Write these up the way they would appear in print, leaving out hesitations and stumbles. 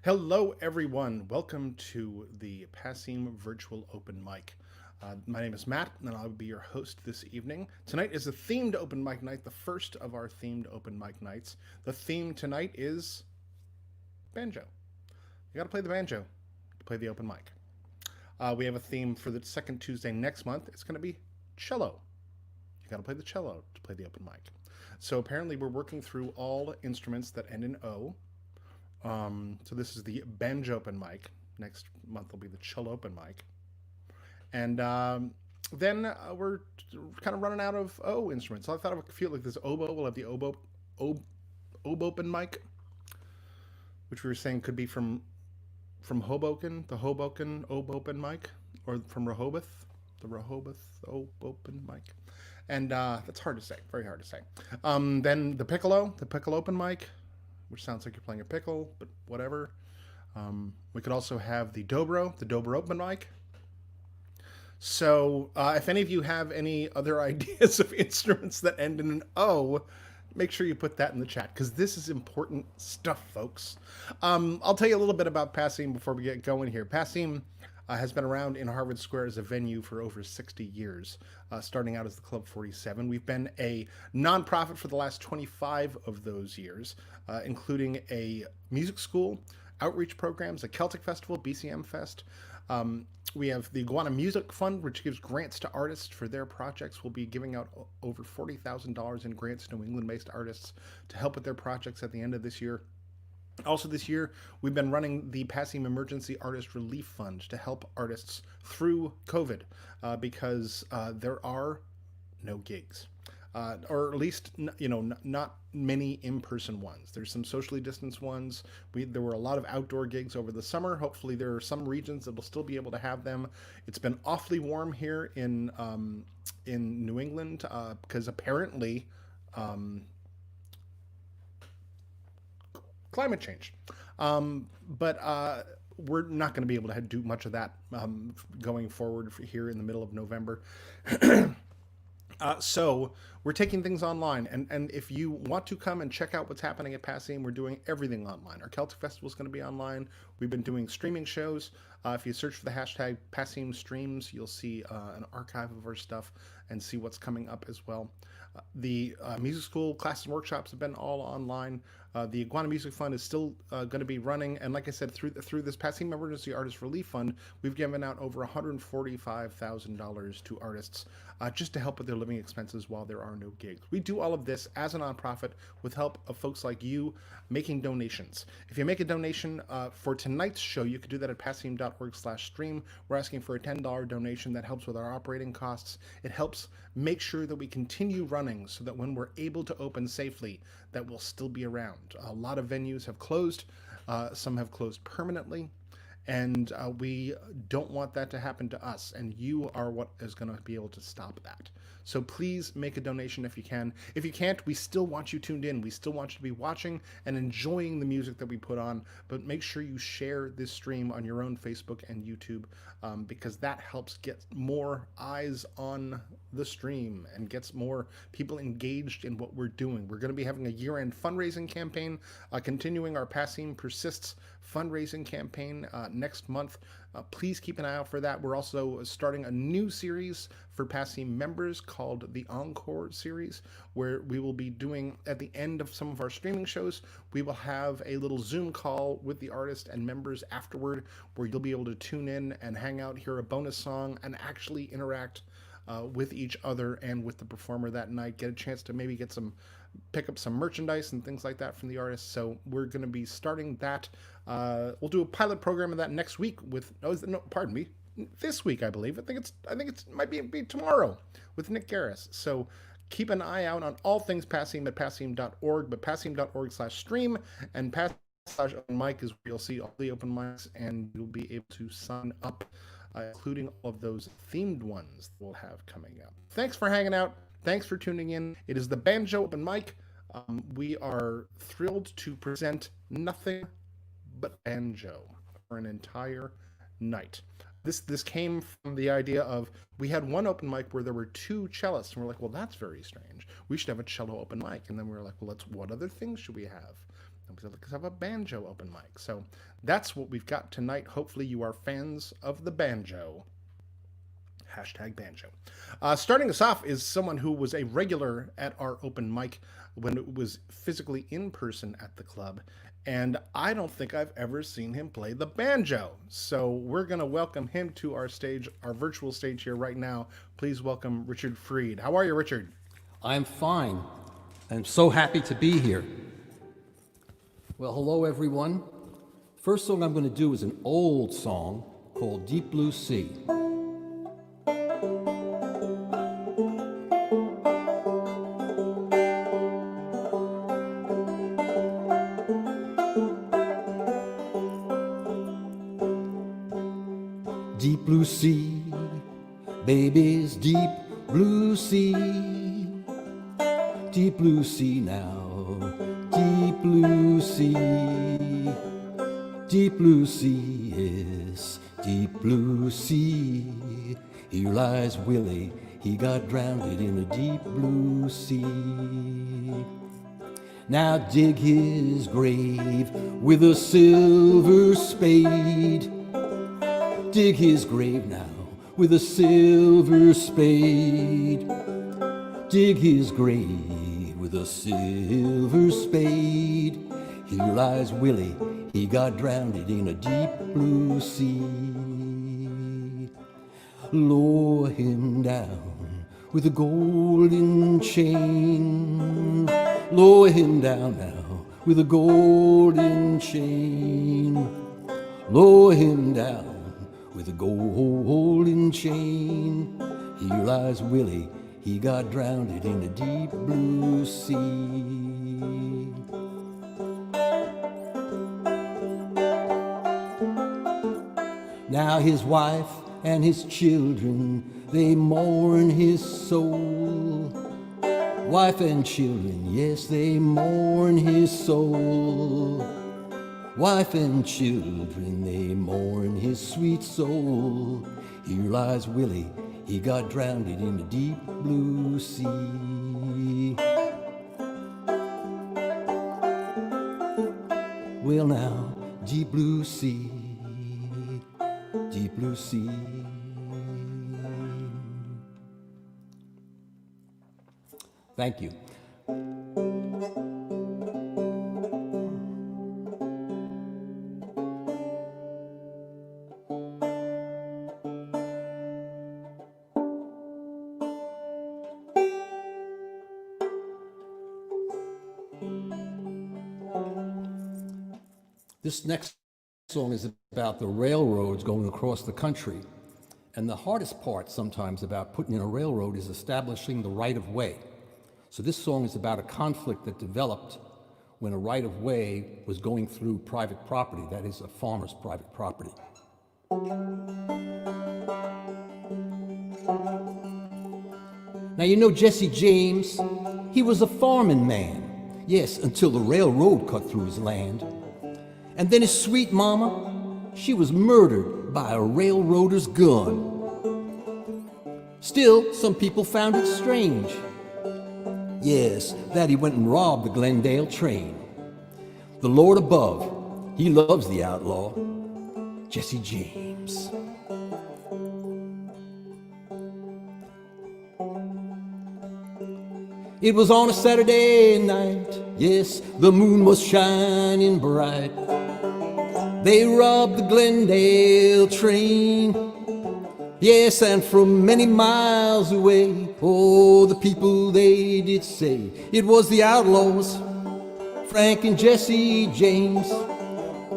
Hello, everyone. Welcome to the Passim Virtual Open Mic. My name is Matt, and I'll be your host this evening. Tonight is a themed open mic night, the first of our themed open mic nights. The theme tonight is banjo. You got to play the banjo to play the open mic. We have a theme for the second Tuesday next month. It's going to be cello. You got to play the cello to play the open mic. So apparently, we're working through all instruments that end in O. So this is the Banjo open mic. Next month will be the cello open mic, and then we're kind of running out of O instruments. So I thought I feel like this oboe. We'll have the oboe open mic, which we were saying could be from Hoboken, the Hoboken open mic, or from Rehoboth, the Rehoboth open mic. And that's hard to say, very hard to say. Then the piccolo open mic, which sounds like you're playing a pickle, but whatever. We could also have the dobro open mic. So, if any of you have any other ideas of instruments that end in an O, make sure you put that in the chat because this is important stuff, folks. I'll tell you a little bit about Passim before we get going here. Passim has been around in Harvard Square as a venue for over 60 years, starting out as the Club 47. We've been a nonprofit for the last 25 of those years, including a music school, outreach programs, a Celtic festival, BCM Fest. We have the Iguana Music Fund, which gives grants to artists for their projects. We'll be giving out over $40,000 in grants to New England based artists to help with their projects at the end of this year. Also, this year, we've been running the Passim Emergency Artist Relief Fund to help artists through COVID because there are no gigs. Or at least not many in-person ones. There's some socially distanced ones. There were a lot of outdoor gigs over the summer. Hopefully, there are some regions that will still be able to have them. It's been awfully warm here in New England because apparently climate change. But we're not going to be able to do much of that going forward here in the middle of November. So we're taking things online, and if you want to come and check out what's happening at Passim, we're doing everything online. Our Celtic Festival is going to be online. We've been doing streaming shows. If you search for the hashtag Passim Streams, you'll see an archive of our stuff and see what's coming up as well. The music school classes and workshops have been all online. The Iguana Music Fund is still going to be running, and like I said, through this Passim Emergency Artist Relief Fund, we've given out over $145,000 to artists just to help with their living expenses while there are no gigs. We do all of this as a nonprofit with help of folks like you making donations. If you make a donation for tonight's show, you could do that at passim.org/stream. We're asking for a $10 donation that helps with our operating costs. It helps make sure that we continue running so that when we're able to open safely, that we'll still be around. A lot of venues have closed. Some have closed permanently. And we don't want that to happen to us. And you are what is going to be able to stop that. So please make a donation if you can. If you can't, we still want you tuned in. We still want you to be watching and enjoying the music that we put on. But make sure you share this stream on your own Facebook and YouTube because that helps get more eyes on the stream and gets more people engaged in what we're doing. We're going to be having a year-end fundraising campaign, continuing our Passim Persists fundraising campaign next month. Please keep an eye out for that. We're also starting a new series for Passim members called the Encore series, where we will be doing, at the end of some of our streaming shows, we will have a little Zoom call with the artist and members afterward, where you'll be able to tune in and hang out, hear a bonus song, and actually interact with each other and with the performer that night. Get a chance to maybe pick up some merchandise and things like that from the artist. So we're going to be starting that. We'll do a pilot program of that next week with pardon me, this week I believe. I think it's might be tomorrow with Nick Garris. So keep an eye out on all things Passim at passim.org, but passim.org/stream and passim/open mic is where you'll see all the open mics and you'll be able to sign up, including all of those themed ones that we'll have coming up. Thanks for hanging out. Thanks for tuning in. It is the Banjo Open Mic. We are thrilled to present nothing but banjo for an entire night. This came from the idea of we had one open mic where there were two cellists, and we're like, well, that's very strange. We should have a cello open mic. And then we were like, well, what other things should we have? and we have a banjo open mic. So that's what we've got tonight. Hopefully you are fans of the banjo. Hashtag banjo. Starting us off is someone who was a regular at our open mic when it was physically in person at the club, and I don't think I've ever seen him play the banjo. So we're going to welcome him to our stage, our virtual stage here right now. Please welcome Richard Freed. How are you, Richard? I'm fine. I'm so happy to be here. Well, hello, everyone. First song I'm going to do is an old song called Deep Blue Sea. Deep blue sea, baby's deep blue sea. Deep blue sea now, deep blue sea. Deep blue sea, yes, deep blue sea. Here lies Willie, he got drowned in a deep blue sea. Now dig his grave with a silver spade. Dig his grave now with a silver spade. Dig his grave with a silver spade. Here lies Willie, he got drowned in a deep blue sea. Lower him down with a golden chain. Lower him down now with a golden chain. Lower him down with a golden chain. Here lies Willie, he got drowned in a deep blue sea. Now his wife and his children, they mourn his soul. Wife and children, yes, they mourn his soul. Wife and children, they mourn his sweet soul. Here lies Willie, he got drowned in the deep blue sea. Well now, deep blue sea, deep blue sea. Thank you. This next song is about the railroads going across the country. And the hardest part sometimes about putting in a railroad is establishing the right-of-way. So this song is about a conflict that developed when a right-of-way was going through private property, that is, a farmer's private property. Now you know Jesse James, he was a farming man, yes, until the railroad cut through his land. And then his sweet mama, she was murdered by a railroader's gun. Still, some people found it strange. Yes, that he went and robbed the Glendale train. The Lord above, he loves the outlaw, Jesse James. It was on a Saturday night, yes, the moon was shining bright. They robbed the Glendale train, yes, and from many miles away, oh, the people they did say it was the outlaws, Frank and Jesse James.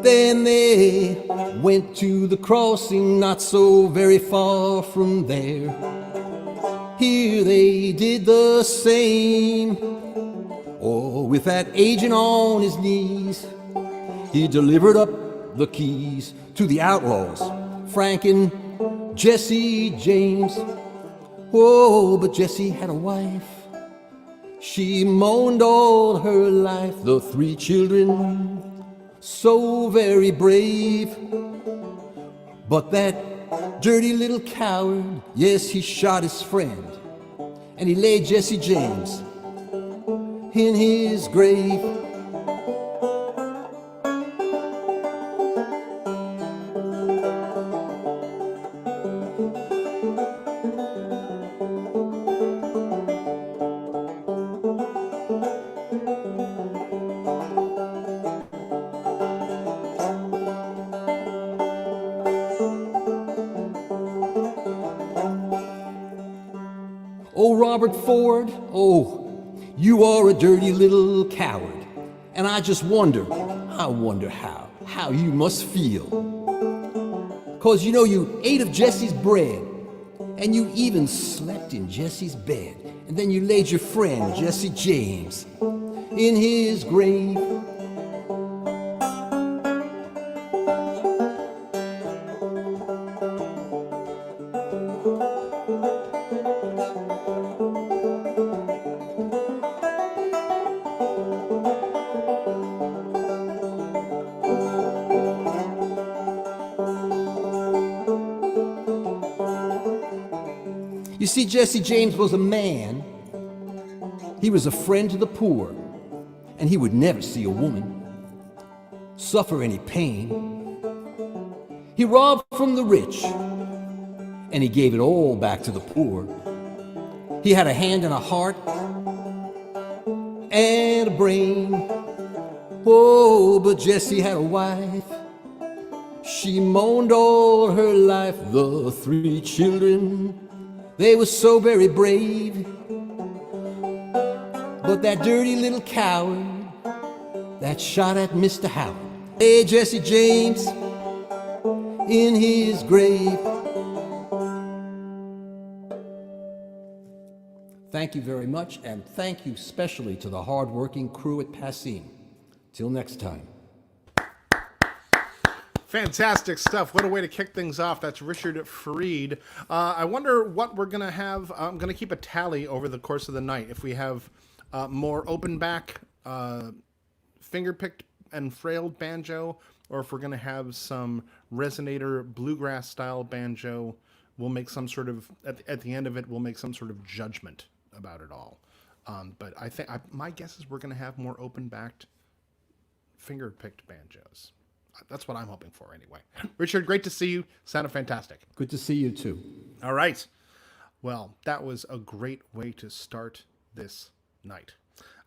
Then they went to the crossing not so very far from there. Here they did the same. Oh, with that agent on his knees, he delivered up the keys to the outlaws, Frank and Jesse James. Oh, but Jesse had a wife. She mourned all her life. The 3 children, so very brave. But that dirty little coward, yes, he shot his friend. And he laid Jesse James in his grave. Robert Ford, oh, you are a dirty little coward. And I just wonder how you must feel. 'Cause you know you ate of Jesse's bread, and you even slept in Jesse's bed, and then you laid your friend Jesse James in his grave. You see, Jesse James was a man. He was a friend to the poor, and he would never see a woman suffer any pain. He robbed from the rich, and he gave it all back to the poor. He had a hand and a heart and a brain. Oh, but Jesse had a wife. She mourned all her life. The 3 children, they were so very brave. But that dirty little coward that shot at Mr. Howard, hey, Jesse James in his grave. Thank you very much, and thank you especially to the hard-working crew at Passim. Till next time. Fantastic stuff. What a way to kick things off. That's Richard Freed. I wonder what we're going to have. I'm going to keep a tally over the course of the night. If we have more open back, finger-picked and frailed banjo, or if we're going to have some resonator bluegrass style banjo, we'll make some sort of, at the end of it, we'll make some sort of judgment about it all. But I think my guess is we're going to have more open-backed, finger-picked banjos. That's what I'm hoping for anyway. Richard, great to see you. Sounded fantastic. Good to see you too. All right. Well, that was a great way to start this night.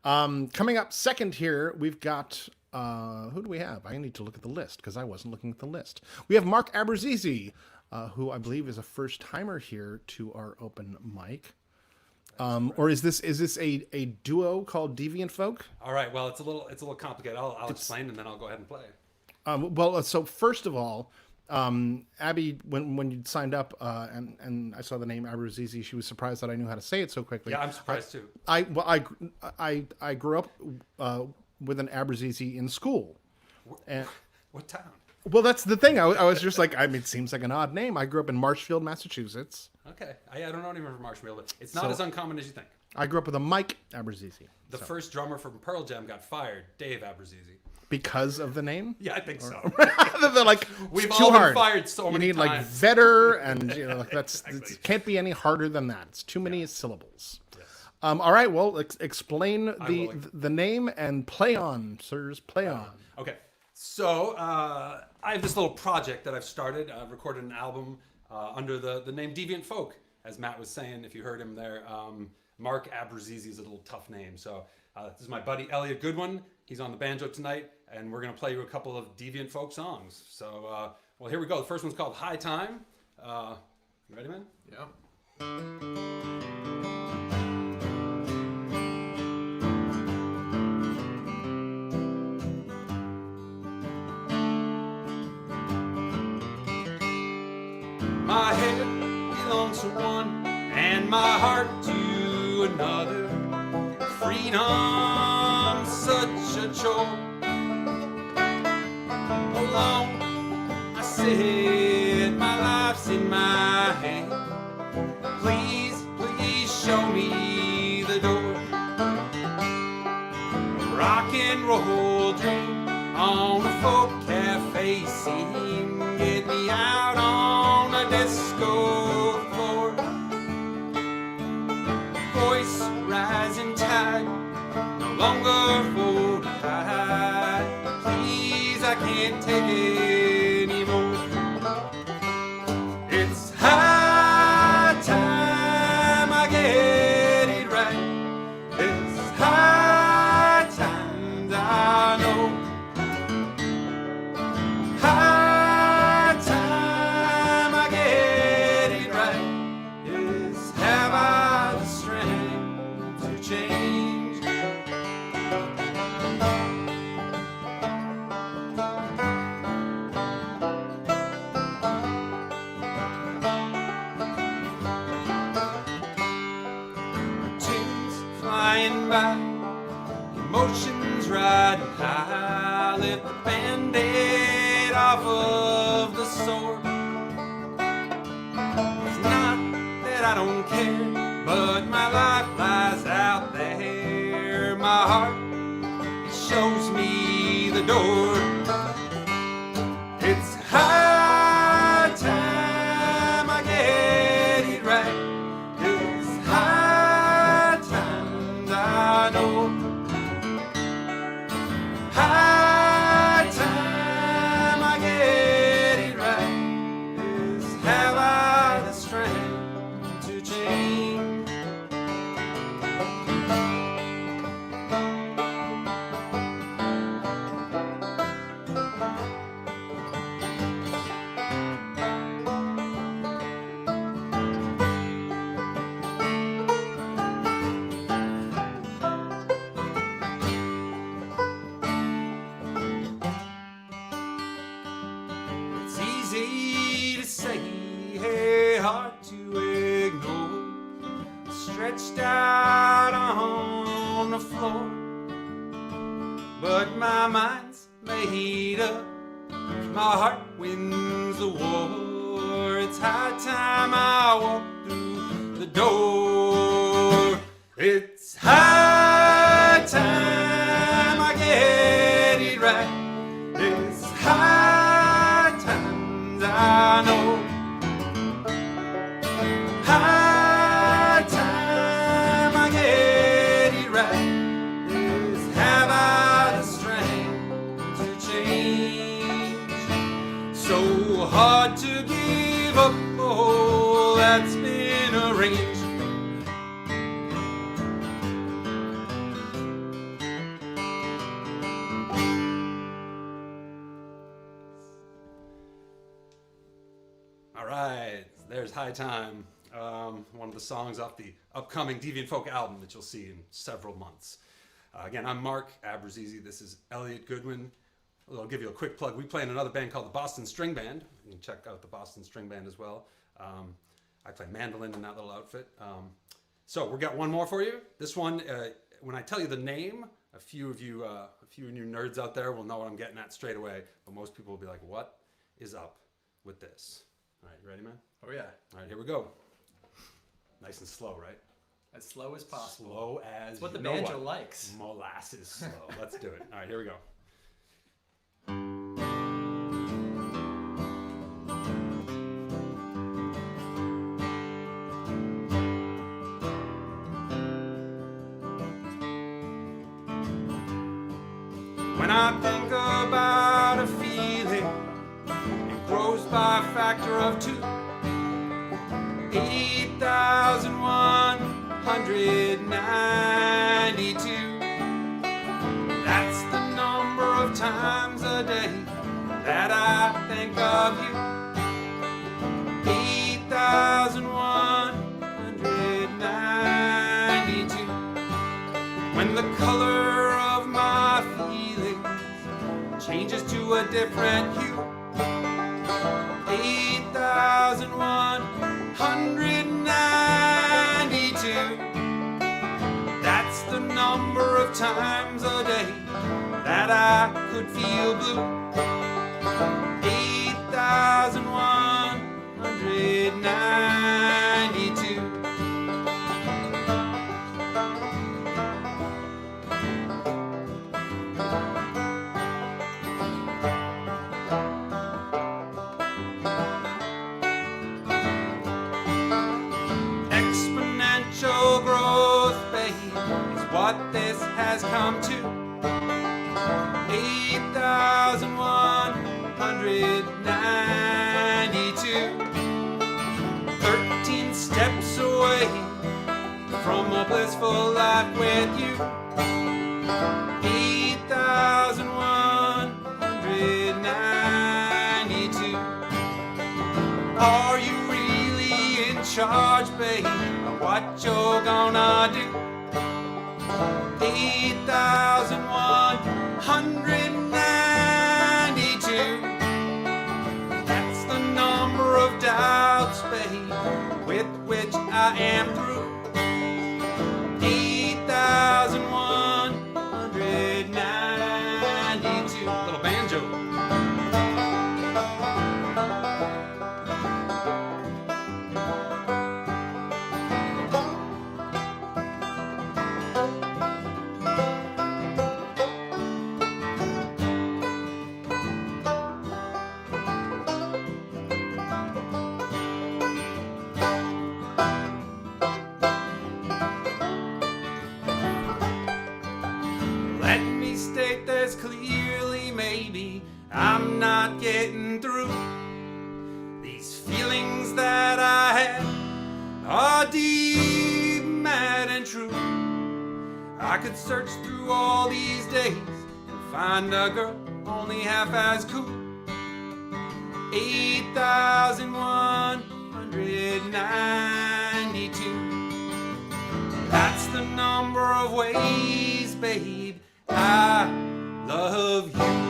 Coming up second here, we've got, who do we have? I need to look at the list because I wasn't looking at the list. We have Mark Aberzizi, who I believe is a first timer here to our open mic. Or is this a duo called Deviant Folk? All right. Well, it's a little complicated. I'll explain and then I'll go ahead and play. Well, so first of all, Abby, when you signed up and I saw the name Aberzizi, she was surprised that I knew how to say it so quickly. Yeah, I'm surprised too. I grew up with an Aberzizi in school. And, What town? well, that's the thing. I was just like, I mean, it seems like an odd name. I grew up in Marshfield, Massachusetts. Okay. I don't know anyone from Marshfield, but it's not as uncommon as you think. I grew up with a Mike Aberzizi. The first drummer from Pearl Jam got fired, Dave Aberzizi. Because of the name? Yeah, I think so. They're like, We've it's all too been hard. fired so many You need like times. vetter, and like that's Exactly. it can't be any harder than that. It's too many syllables. Yes. All right. Well, explain the name and play on, sirs. Play on. Okay. So I have this little project that I've started. I've recorded an album under the name Deviant Folk, as Matt was saying. If you heard him there, Mark Aberzizi is a little tough name. So this is my buddy Elliot Goodwin. He's on the banjo tonight, and we're going to play you a couple of Deviant Folk songs. So, well, here we go. The first one's called High Time. You ready, man? Yeah. My head belongs to one, and my heart to another. Freedom, such a chore. Alone, I sit, my life's in my hand. Please, please show me the door. A rock and roll dream on a folk cafe scene. Get me out on a disco floor. Voice rising tide, no longer hold high. Please, I can't take it anymore. It's high time I get it right. It's high time I know. High time I get it right. Yes, have I the strength? by, emotions riding high. Lift the band-aid off of the sore. It's not that I don't care, but my life lies out there. My heart, it shows me the door. It's high time I get it right. It's high times I know. High time I get it right. Is have I the strength to change? It's easy to say, hey, hard to ignore. Stretched out on the floor, but my mind's made up. My heart wins the war. It's high time I walk through the door. It's high time I get it right. It's high times I know. High time I get it right. Is have I the strength to change? So hard to give up all that's been arranged. All right, there's High Time, one of the songs off the upcoming Deviant Folk album that you'll see in several months. Again, I'm Mark Abruzzese. This is Elliot Goodwin. I'll give you a quick plug. We play in another band called the Boston String Band. You can check out the Boston String Band as well. I play mandolin in that little outfit. So we've got one more for you. This one, when I tell you the name, a few of you nerds out there will know what I'm getting at straight away. But most people will be like, "What is up with this?" All right, you ready, man? Oh yeah, All right, here we go. Nice and slow, right? as slow as possible. Slow as That's what the you know banjo what. likes. Molasses slow. Let's do it. All right, here we go. When I think about a feeling, it grows by a factor of 2. 8,192. That's the number of times a day that I think of you. 8,192. When the color of my feelings changes to a different hue. 8,192. That's the number of times a day that I could feel blue. 8,192. Exponential growth, babe, is what this has come to. 8,192. 13 steps away from a blissful life with you. 8,192. Are you really in charge, babe, of what you're gonna do? 8,192. That's the number of doubts, babe, with which I am through. 8,192. little banjo. Let me state this clearly, maybe I'm not getting through. These feelings that I have are deep, mad, and true. I could search through all these days and find a girl only half as cool. 8,192. That's the number of ways, babe, I love you.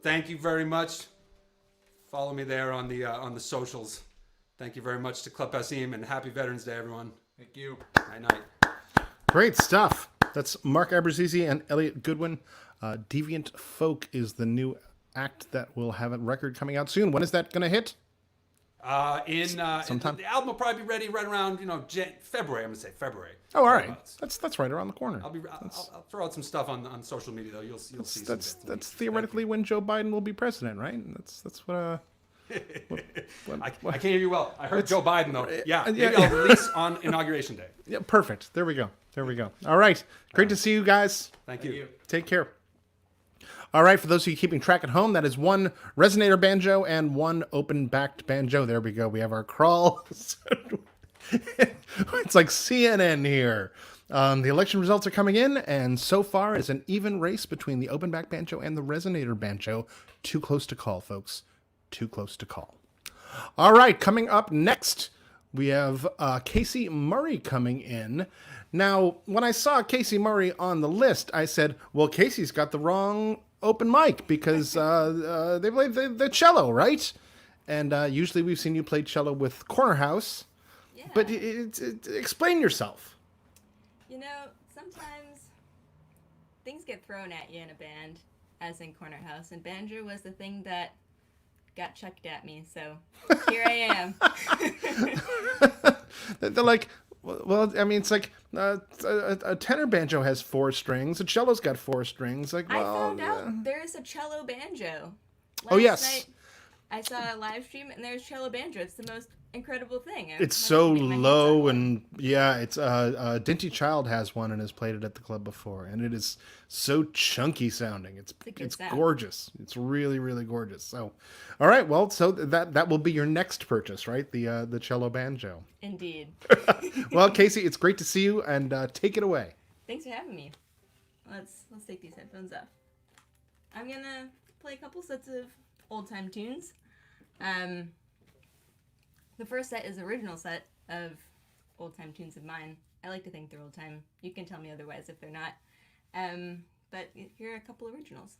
Thank you very much. Follow me there on the socials. Thank you very much to Club Passim, and happy Veterans Day, everyone. Thank you. Night night. Great stuff. That's Mark Abrazizi and Elliot Goodwin. Deviant Folk is the new act that will have a record coming out soon. When is that going to hit? Sometime. The album will probably be ready right around February. I'm gonna say February. Oh, all right. Thereabouts. That's right around the corner. I'll throw out some stuff on social media though. You'll see. That's theoretically when Joe Biden will be president, right? That's what. I can't hear you well. I heard Joe Biden though. Yeah. Yeah. Maybe I'll release on Inauguration Day. Yeah, perfect. There we go. All right. Great to see you guys. Thank you. Take care. All right, for those of you keeping track at home, that is one resonator banjo and one open-backed banjo. There we go. We have our crawl. It's like CNN here. The election results are coming in, and so far it's an even race between the open-backed banjo and the resonator banjo. Too close to call, folks. Too close to call. All right, coming up next, we have Casey Murray coming in. Now, when I saw Casey Murray on the list, I said, well, Casey's got the wrong open mic because they play the cello, right? And usually we've seen you play cello with Corner House. Yeah. But explain yourself. You know, sometimes things get thrown at you in a band, as in Corner House, and banjo was the thing that got chucked at me, so here I am. They're like, well, I mean, it's like a tenor banjo has 4 strings, a cello's got 4 strings. Like, well, I found out there's a cello banjo. Oh, yes. Night, I saw a live stream, and there's cello banjo. It's the most incredible thing. it's so low, and yeah, it's Dinty Child has one and has played it at the club before, and it is so chunky sounding. It's sound. gorgeous. It's really, really gorgeous. So, all right, well, so that will be your next purchase, right? The cello banjo. Indeed. Well, Casey, it's great to see you, and take it away. Thanks for having me. Let's take these headphones off. I'm gonna play a couple sets of old time tunes. The first set is an original set of old time tunes of mine. I like to think they're old time. You can tell me otherwise if they're not. But here are a couple originals.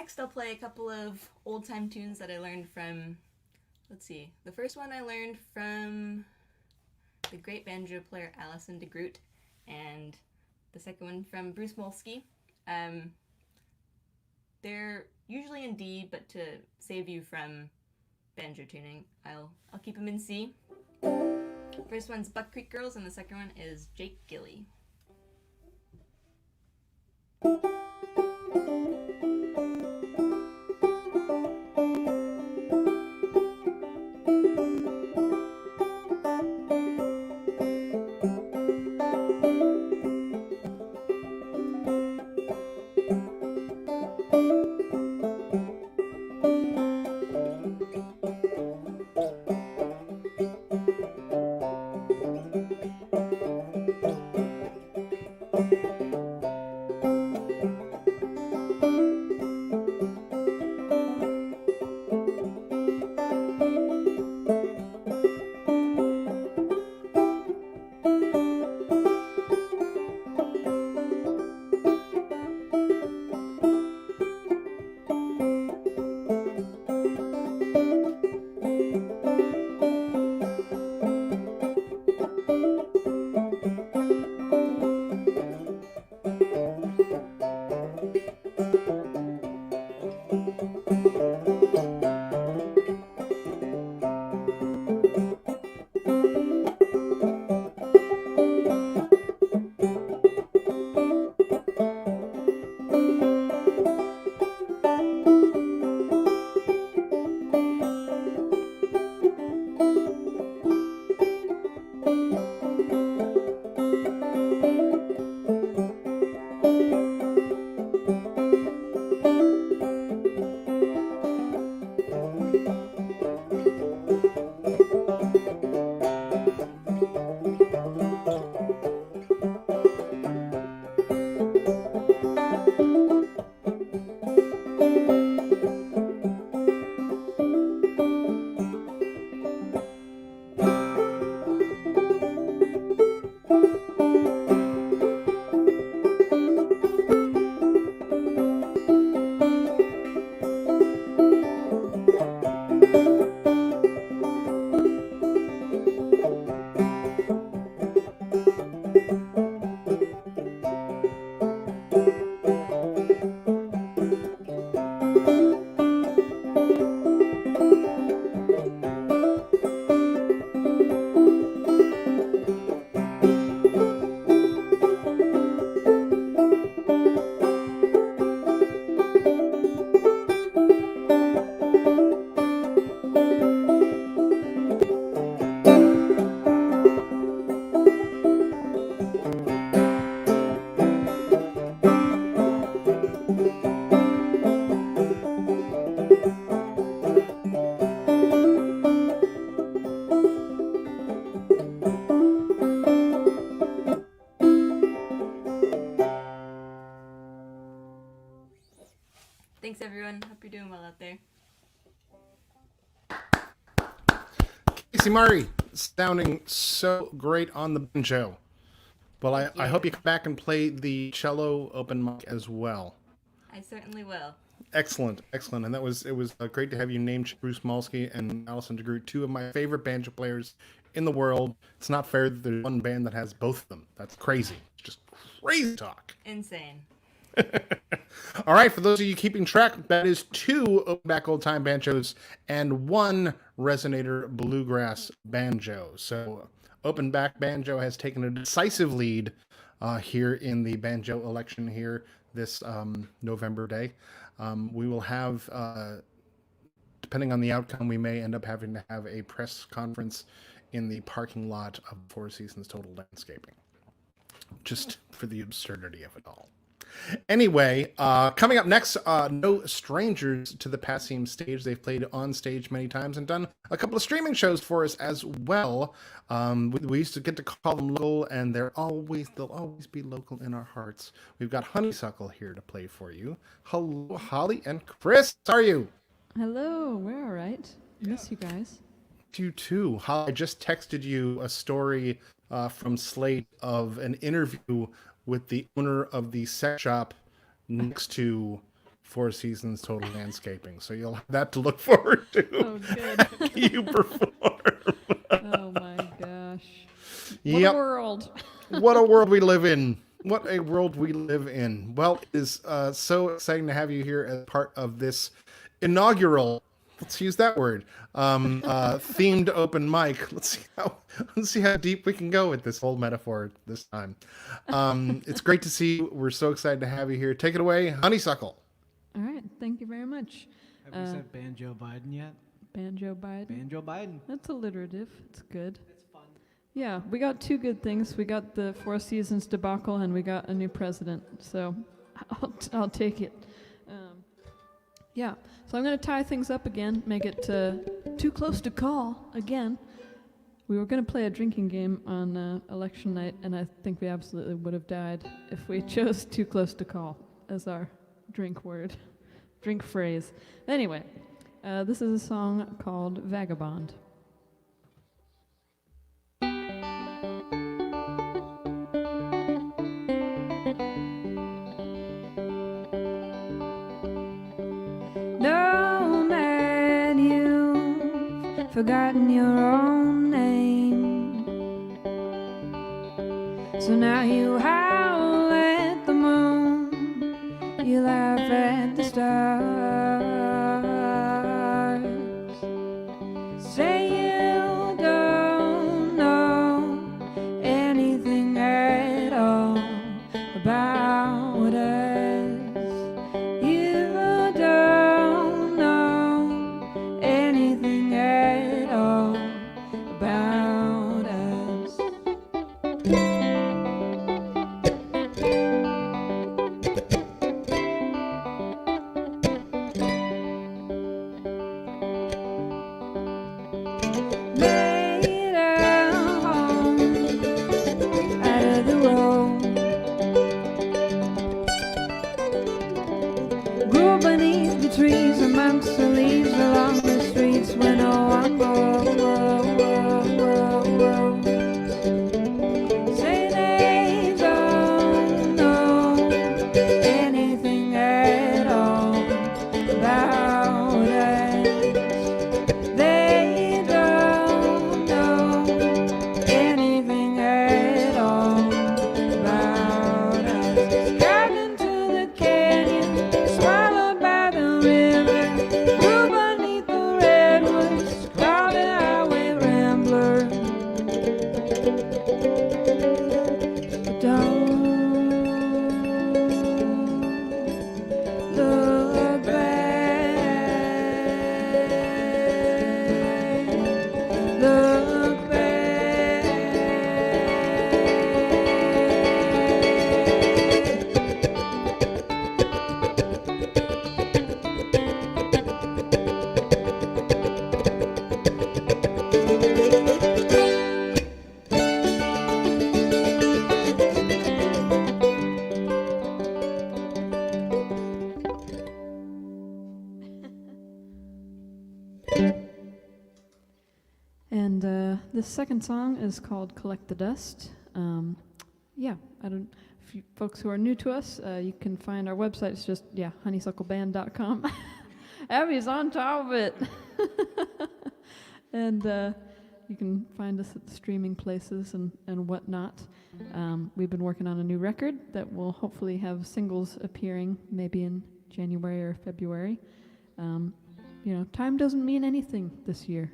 next I'll play a couple of old time tunes that I learned from, let's see, the first one I learned from the great banjo player Alison DeGroot, and the second one from Bruce Molsky. They're usually in D, but to save you from banjo tuning, I'll keep them in C. First one's Buck Creek Girls, and the second one is Jake Gilly. Thanks, everyone. Hope you're doing well out there. Casey Murray, sounding so great on the banjo. Well, I hope you come back and play the cello open mic as well. I certainly will. Excellent, excellent. And it was great to have you named Bruce Molsky and Alison DeGroot, two of my favorite banjo players in the world. It's not fair that there's one band that has both of them. That's crazy. It's just crazy talk. Insane. All right, for those of you keeping track, that is 2 Open Back Old Time Banjos and 1 Resonator Bluegrass Banjo. So Open Back Banjo has taken a decisive lead here in the banjo election here this November day. We will have, depending on the outcome, we may end up having to have a press conference in the parking lot of Four Seasons Total Landscaping, just for the absurdity of it all. Anyway, coming up next, no strangers to the Passim stage. They've played on stage many times and done a couple of streaming shows for us as well. We used to get to call them local, and they'll always be local in our hearts. We've got Honeysuckle here to play for you. Hello, Holly and Chris. How are you? Hello, we're all right. Miss you guys. You too. Holly, I just texted you a story from Slate of an interview with the owner of the sex shop next to Four Seasons Total Landscaping. So you'll have that to look forward to. Oh, good. You perform. Oh my gosh. What Yep. a world. What a world we live in. What a world we live in. Well, it is so exciting to have you here as part of this inaugural, let's use that word, themed open mic. Let's see how deep we can go with this whole metaphor this time. It's great to see you. We're so excited to have you here. Take it away, Honeysuckle. All right. Thank you very much. Have we said Banjo Biden yet? Banjo Biden. Banjo Biden. That's alliterative. It's good. It's fun. Yeah, we got two good things. We got the Four Seasons debacle, and we got a new president. So I'll take it. Yeah, so I'm going to tie things up again, make it too close to call again. We were going to play a drinking game on election night, and I think we absolutely would have died if we chose too close to call as our drink phrase. Anyway, this is a song called Vagabond. No man, you've forgotten your own name. So now you howl at the moon, you laugh at the stars. Say you don't know anything at all about us. You don't know anything at all about us. Made a home out of the road, grew beneath the trees amongst the leaves along the streets where no one goes. Say they don't know anything at all about us. They don't know anything at all about us. Dragged into the canyon, swallowed by the river, grew beneath the redwoods, crowded highway rambler. But don't look back, look back. And this second song is called Collect the Dust. Yeah, if you folks who are new to us, you can find our website. It's just, honeysuckleband.com. Abby's on top of it. And you can find us at the streaming places and whatnot. We've been working on a new record that will hopefully have singles appearing maybe in January or February. Time doesn't mean anything this year.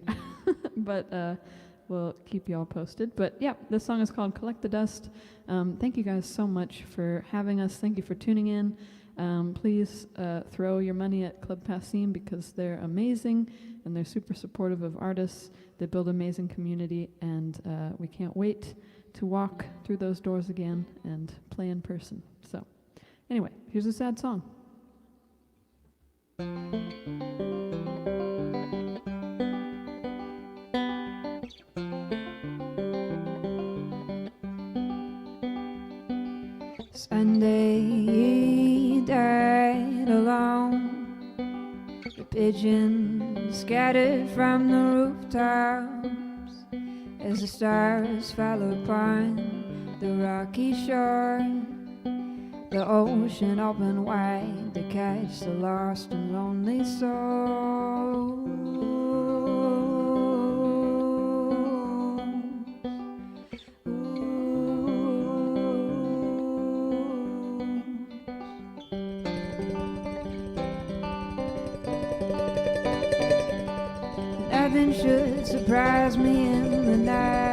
But we'll keep you all posted. But yeah, this song is called Collect the Dust. Thank you guys so much for having us. Thank you for tuning in. Please throw your money at Club Passim because they're amazing and they're super supportive of artists. They build amazing community, and we can't wait to walk through those doors again and play in person. So anyway, here's a sad song. Sunday he died alone. The pigeons scattered from the rooftops as the stars fell upon the rocky shore. the ocean open wide to catch the lost and lonely soul. Nothing should surprise me in the night.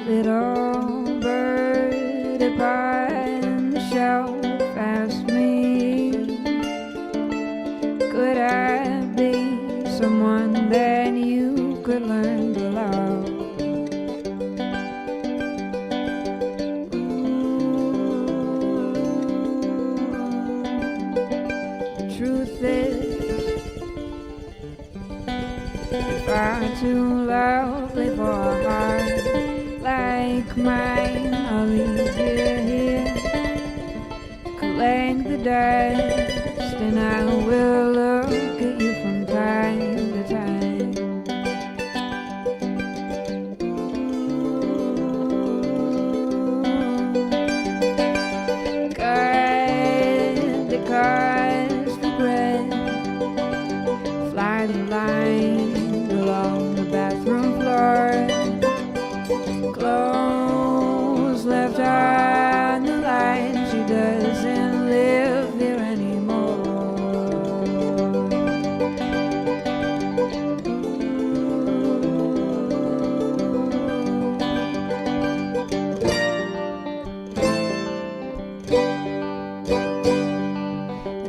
Little bird upon the shelf asked me, could I be someone that you could learn to love? The truth is, you're far too lovely for a heart like mine. I'll leave you here, collect the dust, and I will look at you from time to time. Cut the cost for bread, fly the line along the bathroom floor, clothes left on the line. She doesn't live here anymore.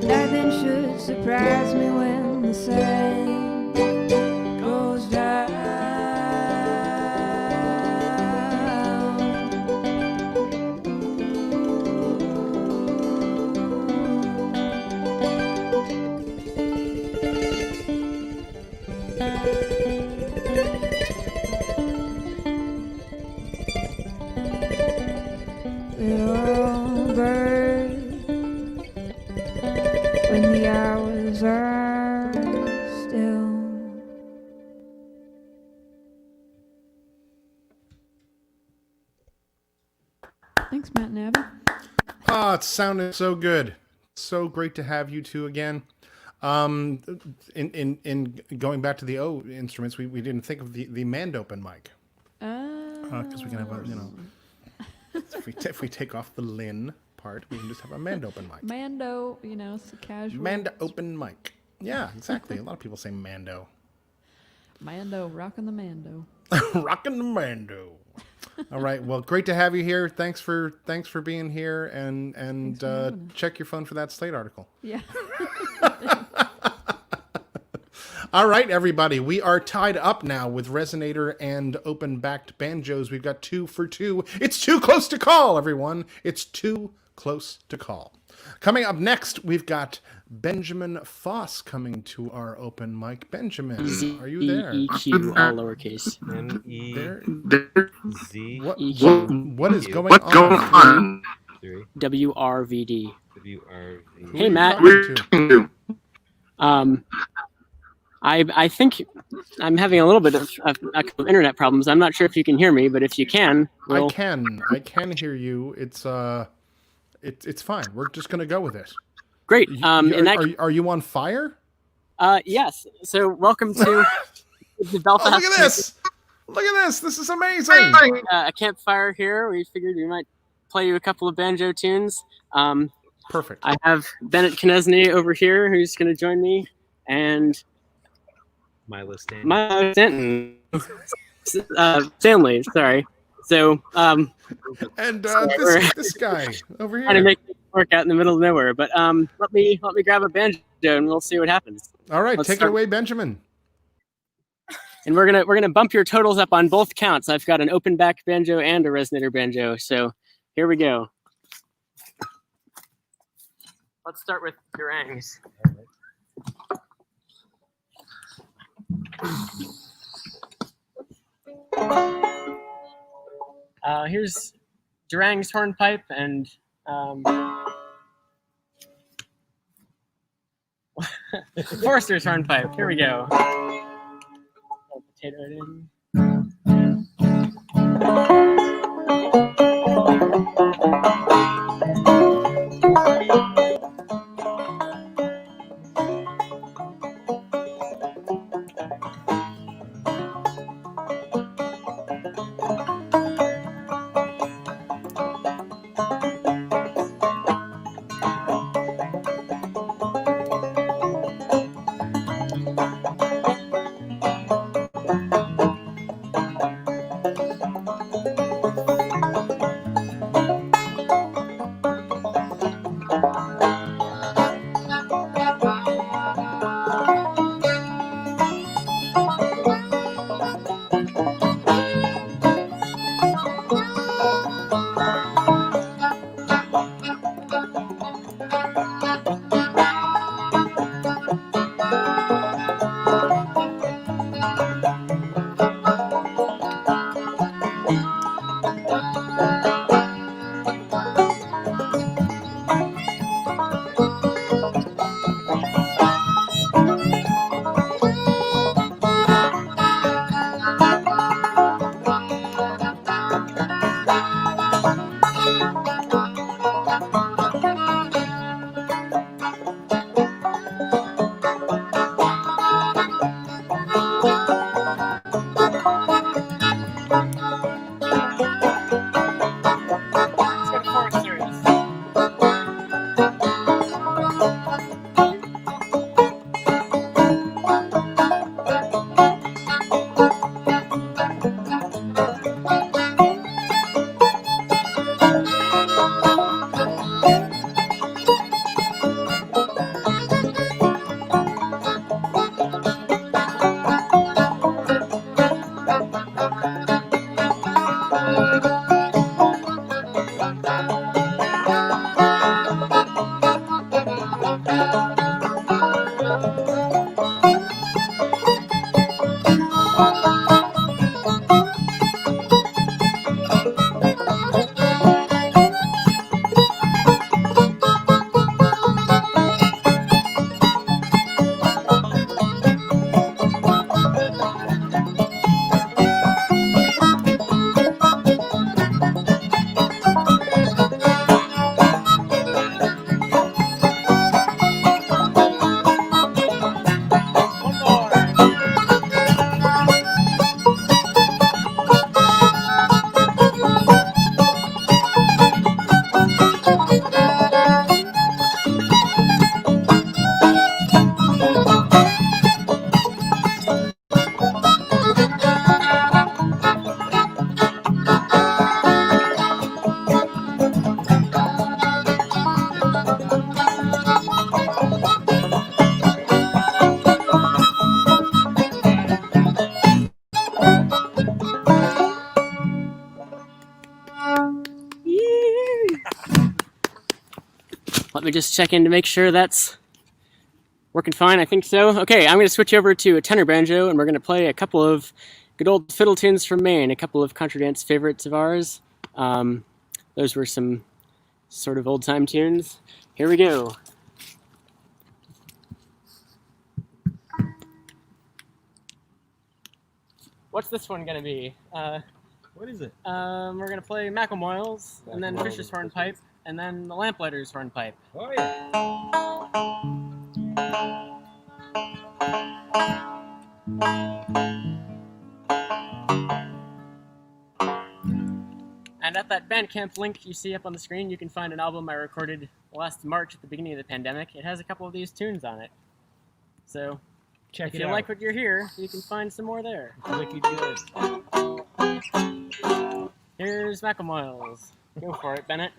Nothing should surprise me when the sun goes down. Little bird, when the hours are still. Thanks, Matt and Abby. Ah, it sounded so good. So great to have you two again. In going back to the O instruments, we didn't think of the mandopen mic. Because we can have a, if we take off the Lin part, we can just have a mandopen mic. Mando, it's a casual. Mandopen mic. Yeah, exactly. A lot of people say Mando. Mando, rocking the Mando. Rockin' the Mando. All right. Well, great to have you here. Thanks for being here, and Thanks for having us. check your phone for that Slate article. Yeah. All right, everybody. We are tied up now with resonator and open-backed banjos. We've got 2 for 2. It's too close to call, everyone. It's too close to call. Coming up next, we've got Benjamin Foss coming to our open mic. Benjamin, are you there? EQ, all lowercase. Z. What is going on? WRVD. WRV. Hey, Matt. I think I'm having a little bit of internet problems. I'm not sure if you can hear me, but if you can, I can hear you. It's fine. We're just gonna go with it. Great. Are you on fire? Yes. So welcome to the Belfast. Oh, look at this! Look at this! This is amazing. A campfire here. We figured we might play you a couple of banjo tunes. Perfect. I have Bennett Knesny over here who's going to join me, and Milo Stanton. Stanley, sorry. So, and this guy over here. Trying to make it work out in the middle of nowhere, but let me grab a banjo and we'll see what happens. All right, take it away, Benjamin. And we're gonna bump your totals up on both counts. I've got an open back banjo and a resonator banjo. So here we go. Let's start with Durangs. Here's Durang's hornpipe and Forster's hornpipe. Here we go. Potato it in. Let me just check in to make sure that's working fine. I think so. Okay, I'm going to switch over to a tenor banjo, and we're going to play a couple of good old fiddle tunes from Maine, a couple of country dance favorites of ours. Those were some sort of old-time tunes. Here we go. What's this one going to be? What is it? We're going to play Macklemoyles, and then Fisher's hornpipe, and then the Lamplighter's hornpipe. Oh, yeah. And at that Bandcamp link you see up on the screen, you can find an album I recorded last March at the beginning of the pandemic. It has a couple of these tunes on it. So Check if it you out. like what you hear, you can find some more there. It's wicked good. Here's Macklemoyles. Go for it, Bennett.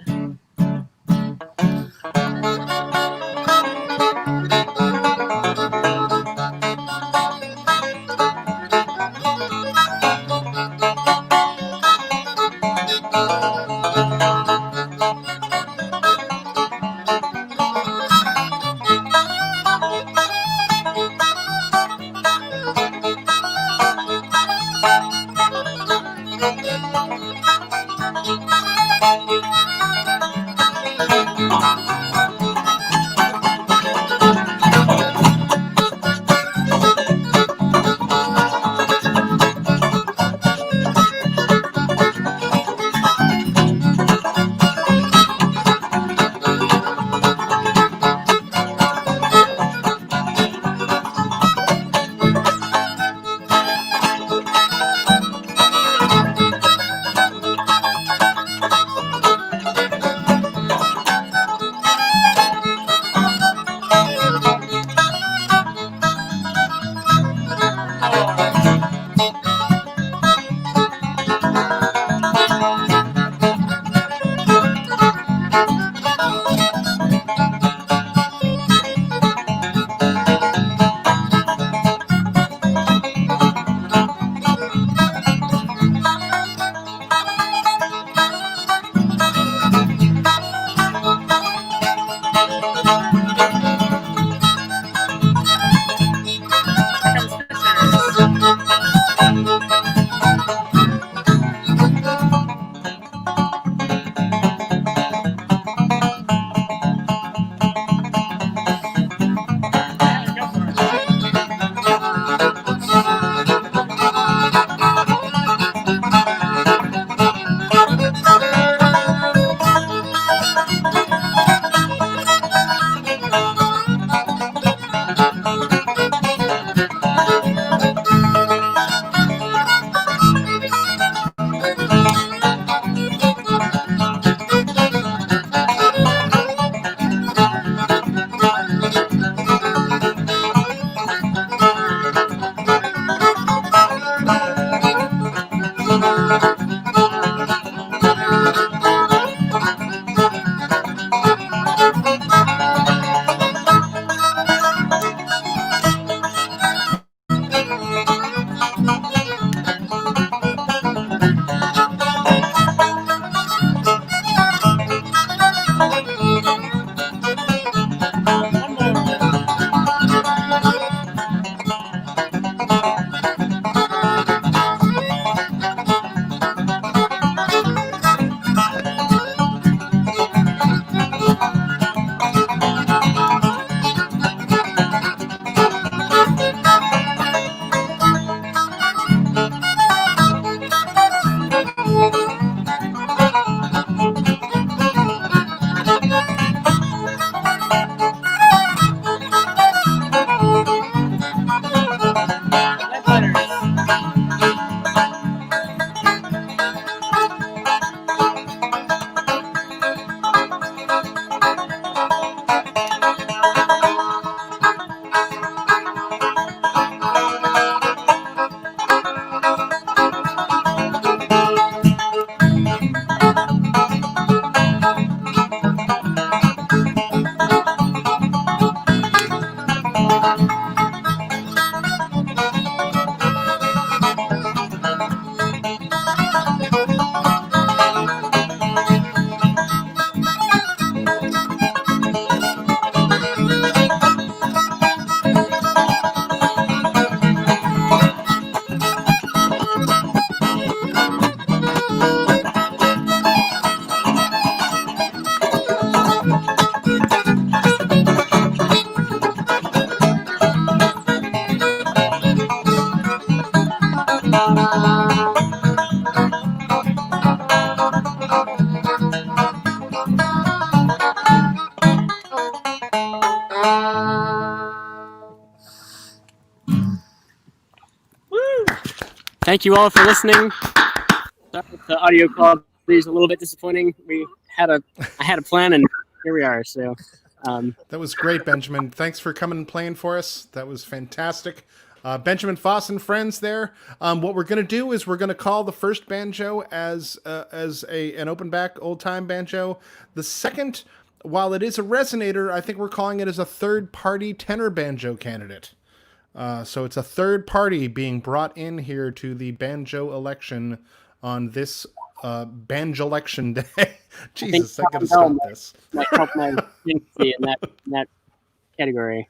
Thank you all for listening. Sorry if the audio quality is a little bit disappointing. I had a plan, and here we are. So, That was great, Benjamin. Thanks for coming and playing for us. That was fantastic. Benjamin Foss and friends there. What we're going to do is we're going to call the first banjo as an open back old time banjo. The second, while it is a resonator, I think we're calling it as a third party tenor banjo candidate. So it's a third party being brought in here to the banjo election on this banjo election day. Jesus, I gotta stop this. might help my agency in that category.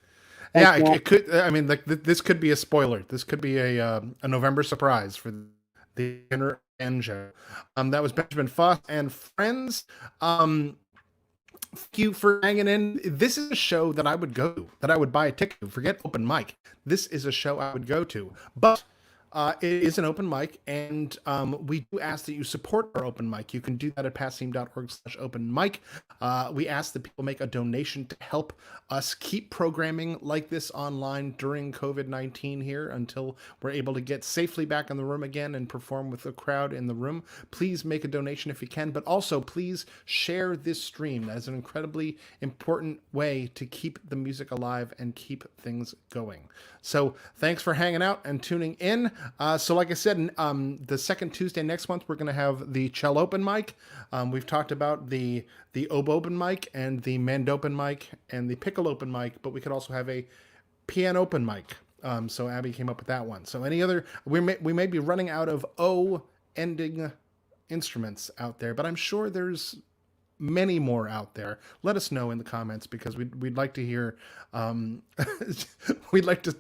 Yeah, Thanks, Matt. it could. I mean, like this could be a spoiler. This could be a November surprise for the Banjo. That was Benjamin Foss and friends. Thank you for hanging in. This is a show that I would go to, that I would buy a ticket to. Forget open mic. This is a show I would go to. But it is an open mic, and we do ask that you support our open mic. You can do that at passim.org/open mic. We ask that people make a donation to help us keep programming like this online during COVID-19 here until we're able to get safely back in the room again and perform with a crowd in the room. Please make a donation if you can, but also please share this stream. That is an incredibly important way to keep the music alive and keep things going. So thanks for hanging out and tuning in. So like I said, the second Tuesday next month, we're going to have the cello open mic. We've talked about the oboe open mic and the mand open mic and the piccolo open mic, but we could also have a piano open mic. So Abby came up with that one. So any other, we may be running out of O ending instruments out there, but I'm sure there's many more out there. Let us know in the comments, because we'd like to hear, we'd like to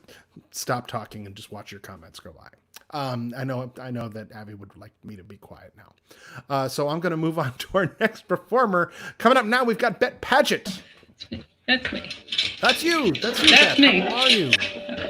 stop talking and just watch your comments go by. I know that Abby would like me to be quiet now. So I'm going to move on to our next performer. Coming up now, we've got Bet Paget. That's me. That's you. That's you. That's Bet. me. How are you?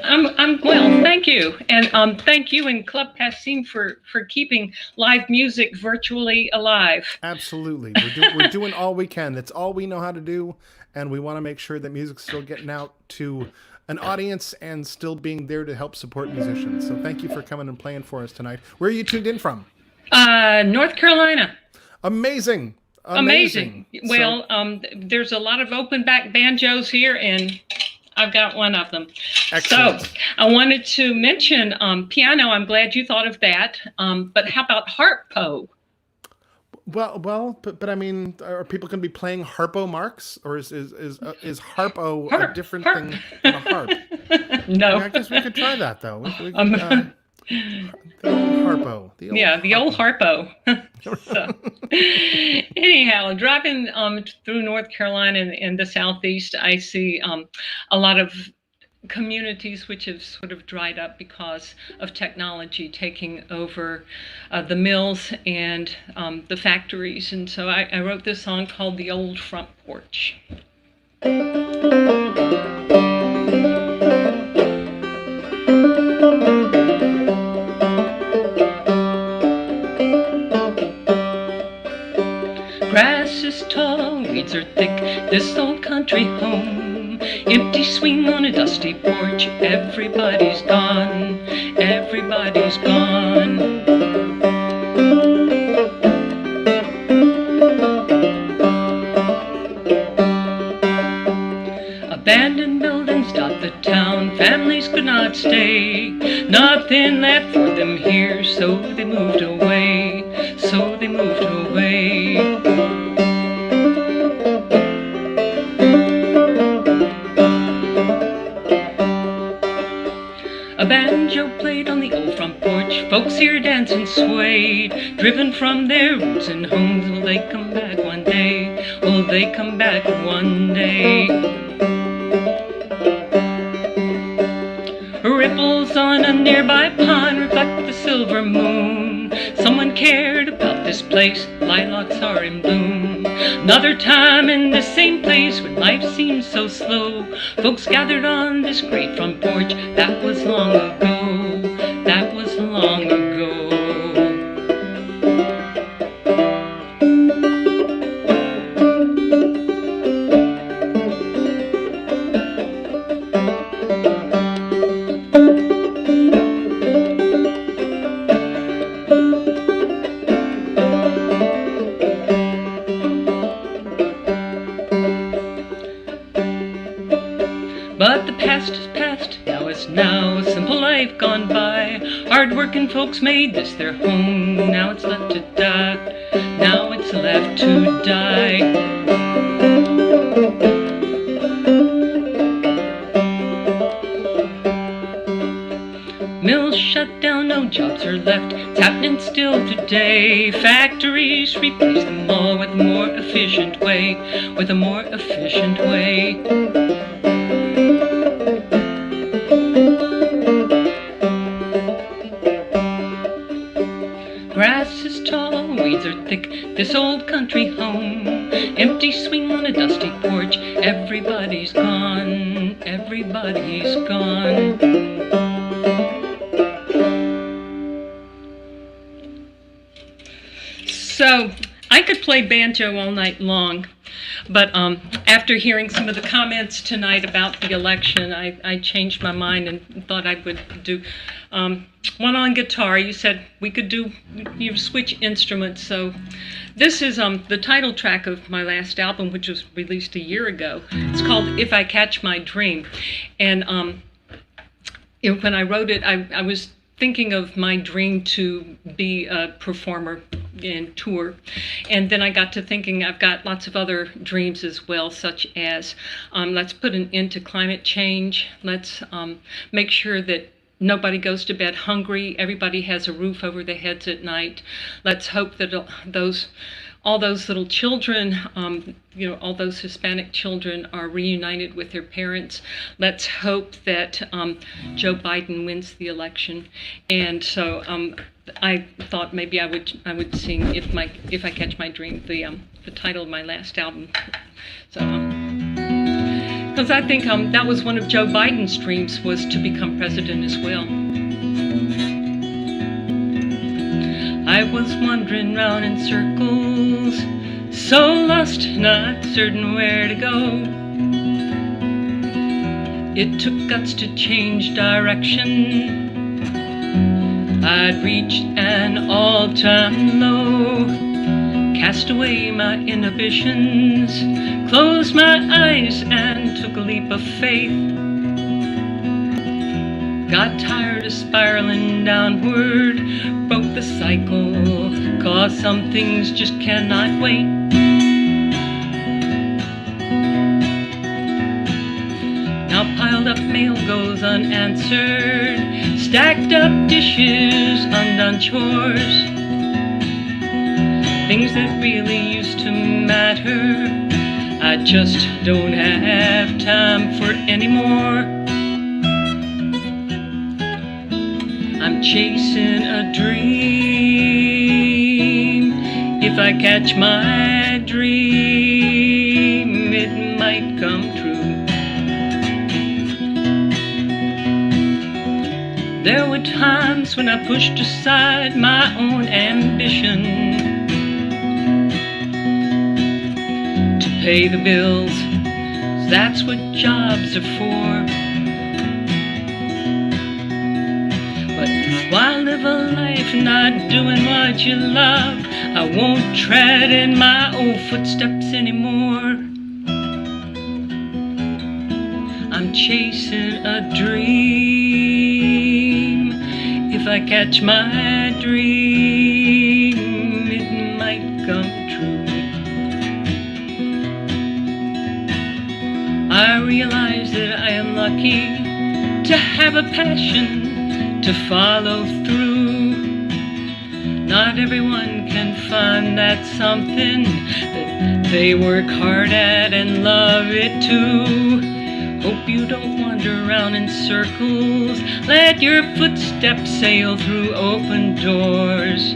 I'm well, thank you, and thank you and Club Passim for keeping live music virtually alive. Absolutely, we're doing all we can. That's all we know how to do, and we want to make sure that music's still getting out to an audience and still being there to help support musicians. So thank you for coming and playing for us tonight. Where are you tuned in from? North Carolina. Amazing. Well, there's a lot of open back banjos here, and I've got one of them. Excellent. So I wanted to mention piano. I'm glad you thought of that. But how about harpo? Well, but I mean, are people going to be playing harpo marks, or is harpo a different thing than a harp? No. I guess we could try that though. The old harpo. The old harpo. So, anyhow, driving through North Carolina and the Southeast, I see a lot of communities which have sort of dried up because of technology taking over the mills and the factories. And so I wrote this song called The Old Front Porch. Grass is tall, weeds are thick, this old country home. Empty swing on a dusty porch, everybody's gone, everybody's gone. Abandoned buildings dot the town, families could not stay. Nothing left for them here, so they moved away, so they moved away. A banjo played on the old front porch, folks here danced and swayed. Driven from their roots and homes, will they come back one day? Will they come back one day? Ripples on a nearby pond reflect the silver moon. Someone cared about this place, lilacs are in bloom. Another time in the same place when life seemed so slow, folks gathered on this great front porch. That was long ago, that was long ago. But the past is past, now is now, a simple life gone by. Hard-working folks made this their home, now it's left to die, now it's left to die. Mills shut down, no jobs are left, it's happening still today. Factories replace them all with a more efficient way, with a more efficient way. Grass this old country home. Empty swing on a dusty porch. Everybody's gone. Everybody's gone. So I could play banjo all night long, but after hearing some of the comments tonight about the election, I changed my mind and thought I would do one on guitar. You said we could do, you switch instruments. So this is the title track of my last album, which was released a year ago. It's called If I Catch My Dream. And when I wrote it, I was thinking of my dream to be a performer and tour. And then I got to thinking I've got lots of other dreams as well, such as let's put an end to climate change. Let's make sure that nobody goes to bed hungry. Everybody has a roof over their heads at night. Let's hope that all those little children, all those Hispanic children are reunited with their parents. Let's hope that Joe Biden wins the election. And so I thought maybe I would sing If I Catch My Dream, the title of my last album. So because I think that was one of Joe Biden's dreams, was to become president as well. I was wandering round in circles, so lost, not certain where to go. It took guts to change direction. I'd reached an all-time low, cast away my inhibitions, closed my eyes and took a leap of faith. Got tired of spiraling downward, broke the cycle, 'cause some things just cannot wait. Now piled up mail goes unanswered, stacked up dishes, undone chores. Things that really used to matter, I just don't have time for anymore. I'm chasing a dream. If I catch my dream, it might come true. There were times when I pushed aside my own ambition to pay the bills. That's what jobs are for. Why live a life not doing what you love? I won't tread in my old footsteps anymore. I'm chasing a dream. If I catch my dream, it might come true. I realize that I am lucky to have a passion to follow through. Not everyone can find that something that they work hard at and love it too. Hope you don't wander around in circles. Let your footsteps sail through open doors.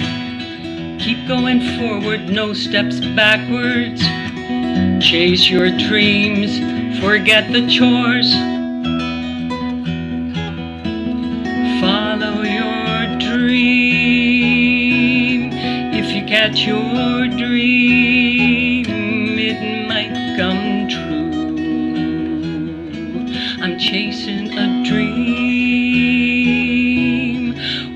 Keep going forward, no steps backwards. Chase your dreams, forget the chores. Follow your dream. If you catch your dream, it might come true. I'm chasing a dream.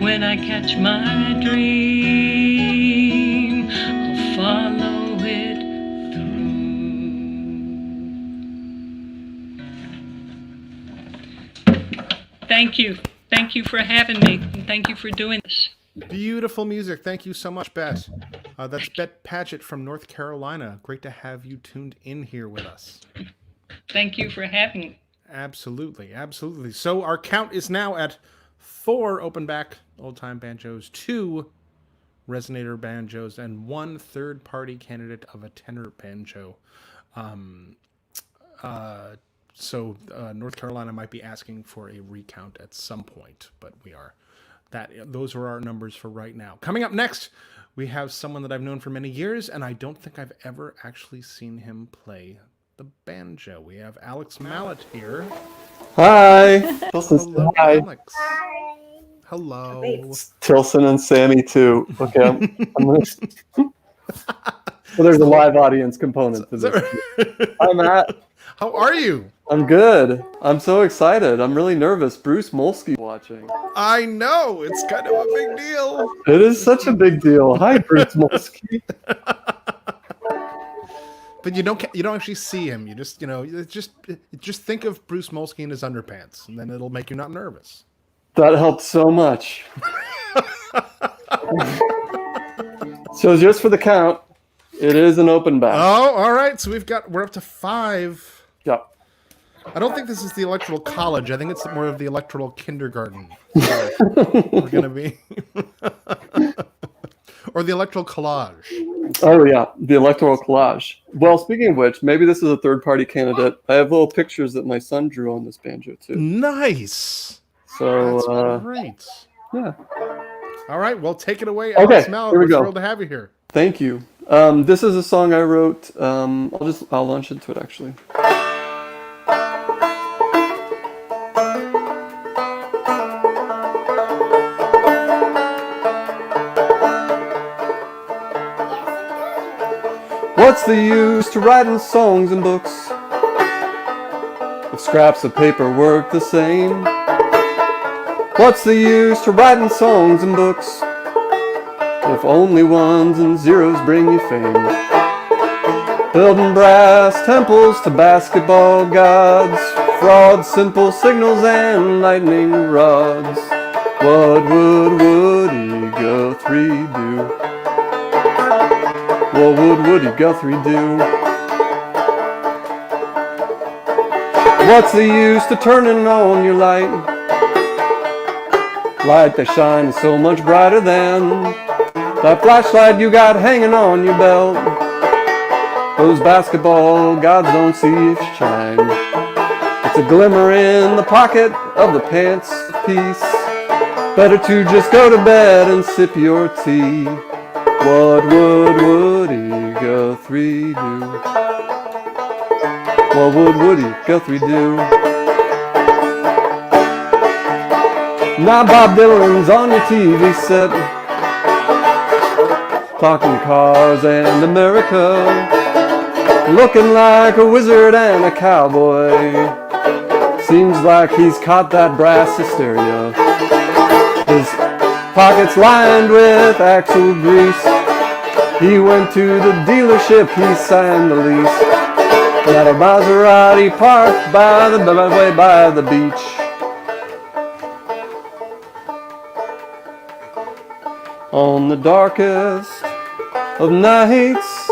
When I catch my dream, I'll follow it through. Thank you. Thank you for having me, and thank you for doing this. Beautiful music. Thank you so much, Bet. That's Bet Paget from North Carolina. Great to have you tuned in here with us. Thank you for having me. Absolutely, absolutely. So our count is now at 4 open back old-time banjos, 2 resonator banjos, and 1 third-party candidate of a tenor banjo. So North Carolina might be asking for a recount at some point, but we are those are our numbers for right now. Coming up next, we have someone that I've known for many years, and I don't think I've ever actually seen him play the banjo. We have Alex Mallet here. Hi. Hello, Hi. Alex. Hello. It's Tilson and Sammy too. Okay, I'm gonna. So there's a live audience component to this. Hi, Matt. How are you? I'm good. I'm so excited. I'm really nervous. Bruce Molsky watching. I know, it's kind of a big deal. It is such a big deal. Hi, Bruce Molsky. But you don't actually see him. You just just think of Bruce Molsky in his underpants, and then it'll make you not nervous. That helped so much. So just for the count, it is an open back. Oh, all right. So we're up to 5. Yeah. I don't think this is the electoral college. I think it's more of the electoral kindergarten. We're gonna be, or the electoral collage. Oh yeah, the electoral collage. Well, speaking of which, maybe this is a third-party candidate. I have little pictures that my son drew on this banjo too. Nice. So That's great. Yeah. All right. Well, take it away, Okay, Alex Mallet. here we We're go. thrilled to have you here. Thank you. This is a song I wrote. I'll launch into it actually. What's the use to writing songs and books if scraps of paper work the same? What's the use to writing songs and books if only ones and zeros bring you fame? Building brass temples to basketball gods, frauds, simple signals, and lightning rods. What would Woody Guthrie do? What would Woody Guthrie do? What's the use to turning on your light? Light that shines so much brighter than that flashlight you got hanging on your belt. Those basketball gods don't see if shine. It's a glimmer in the pocket of the pants piece. Better to just go to bed and sip your tea. What would Woody Guthrie do? What would Woody Guthrie do? Now Bob Dylan's on your TV set, talking cars and America, looking like a wizard and a cowboy. Seems like he's caught that brass hysteria. His pockets lined with axle grease. He went to the dealership, he signed the lease. Got a Maserati parked by the beach. On the darkest of nights,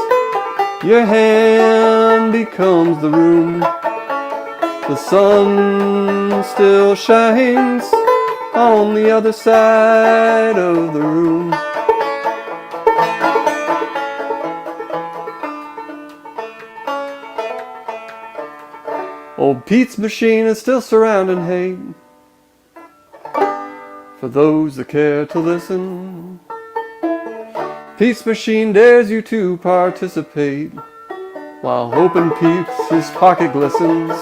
your hand becomes the room. The sun still shines on the other side of the room. Old Pete's machine is still surrounding hate for those that care to listen. Pete's machine dares you to participate while hoping Pete's pocket glistens,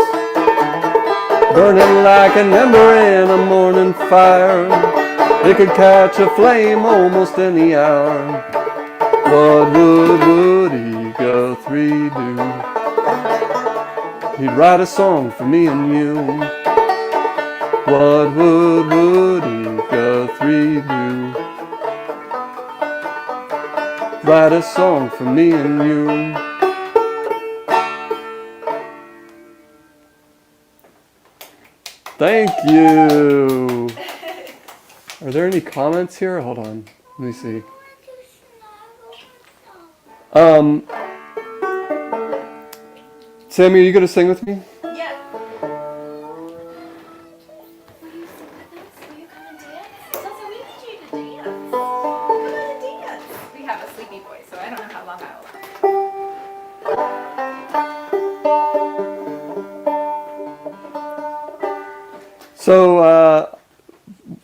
burning like an ember in a morning fire. It could catch a flame almost any hour. What would Woody Guthrie do? He'd write a song for me and you. What would Woody Guthrie do? Write a song for me and you. Thank you. Are there any comments here? Hold on. Let me see. Sammy, are you going to sing with me? Yeah. We have a sleepy voice, so I don't know how long I will last. So,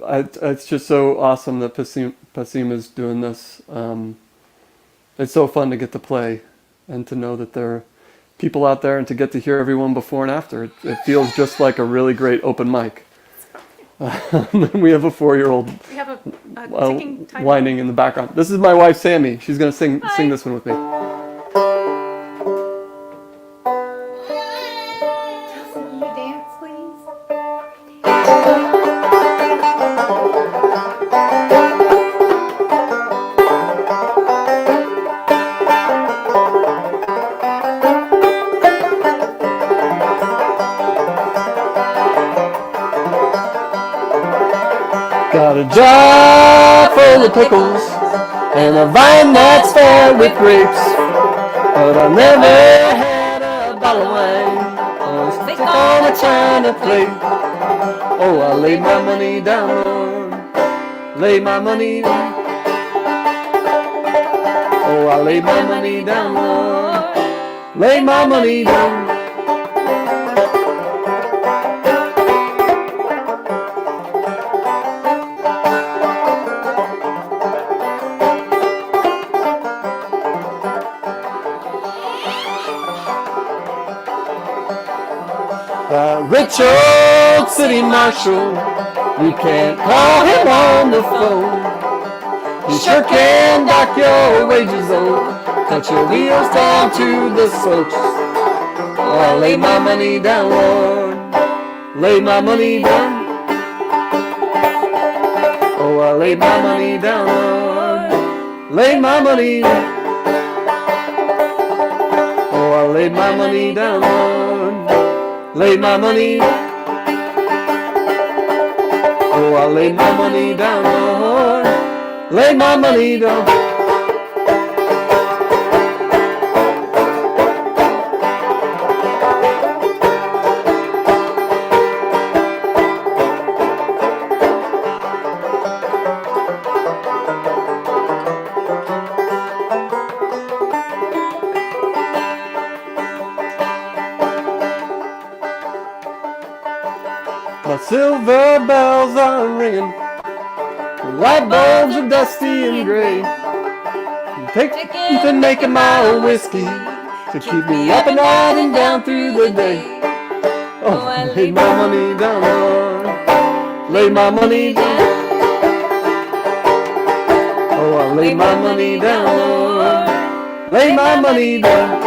I It's just so awesome that Passim is doing this. It's so fun to get to play and to know that there are people out there and to get to hear everyone before and after. It feels just like a really great open mic. We have a 4-year-old We have a ticking time. whining in the background. This is my wife, Sammy. She's going to sing this one with me. Can you dance, please? Got a jar full of pickles and a vine that's fair with grapes, but I never had a bottle of wine or a stick on a china plate. Oh, I laid my money down, Lord, laid my money down. Oh, I laid my money down, Lord, laid my money down. Rich old city marshal, you can't call him on the phone. He sure can dock your wages though, cut your wheels down to the spokes. Oh, I lay my money down, Lord, lay my money down. Oh, I lay my money down, Lord, lay my money down. Oh, I lay my money down, Lord, lay my money down. Oh, I lay my money down, Lord, lay my money down. My silver bells are ringing, the light bulbs are dusty and gray. Take to making my own whiskey to keep me up at night and down through the day. Oh, I lay my money down, Lord, lay my money down. Oh, I lay my money down, Lord, lay my money down.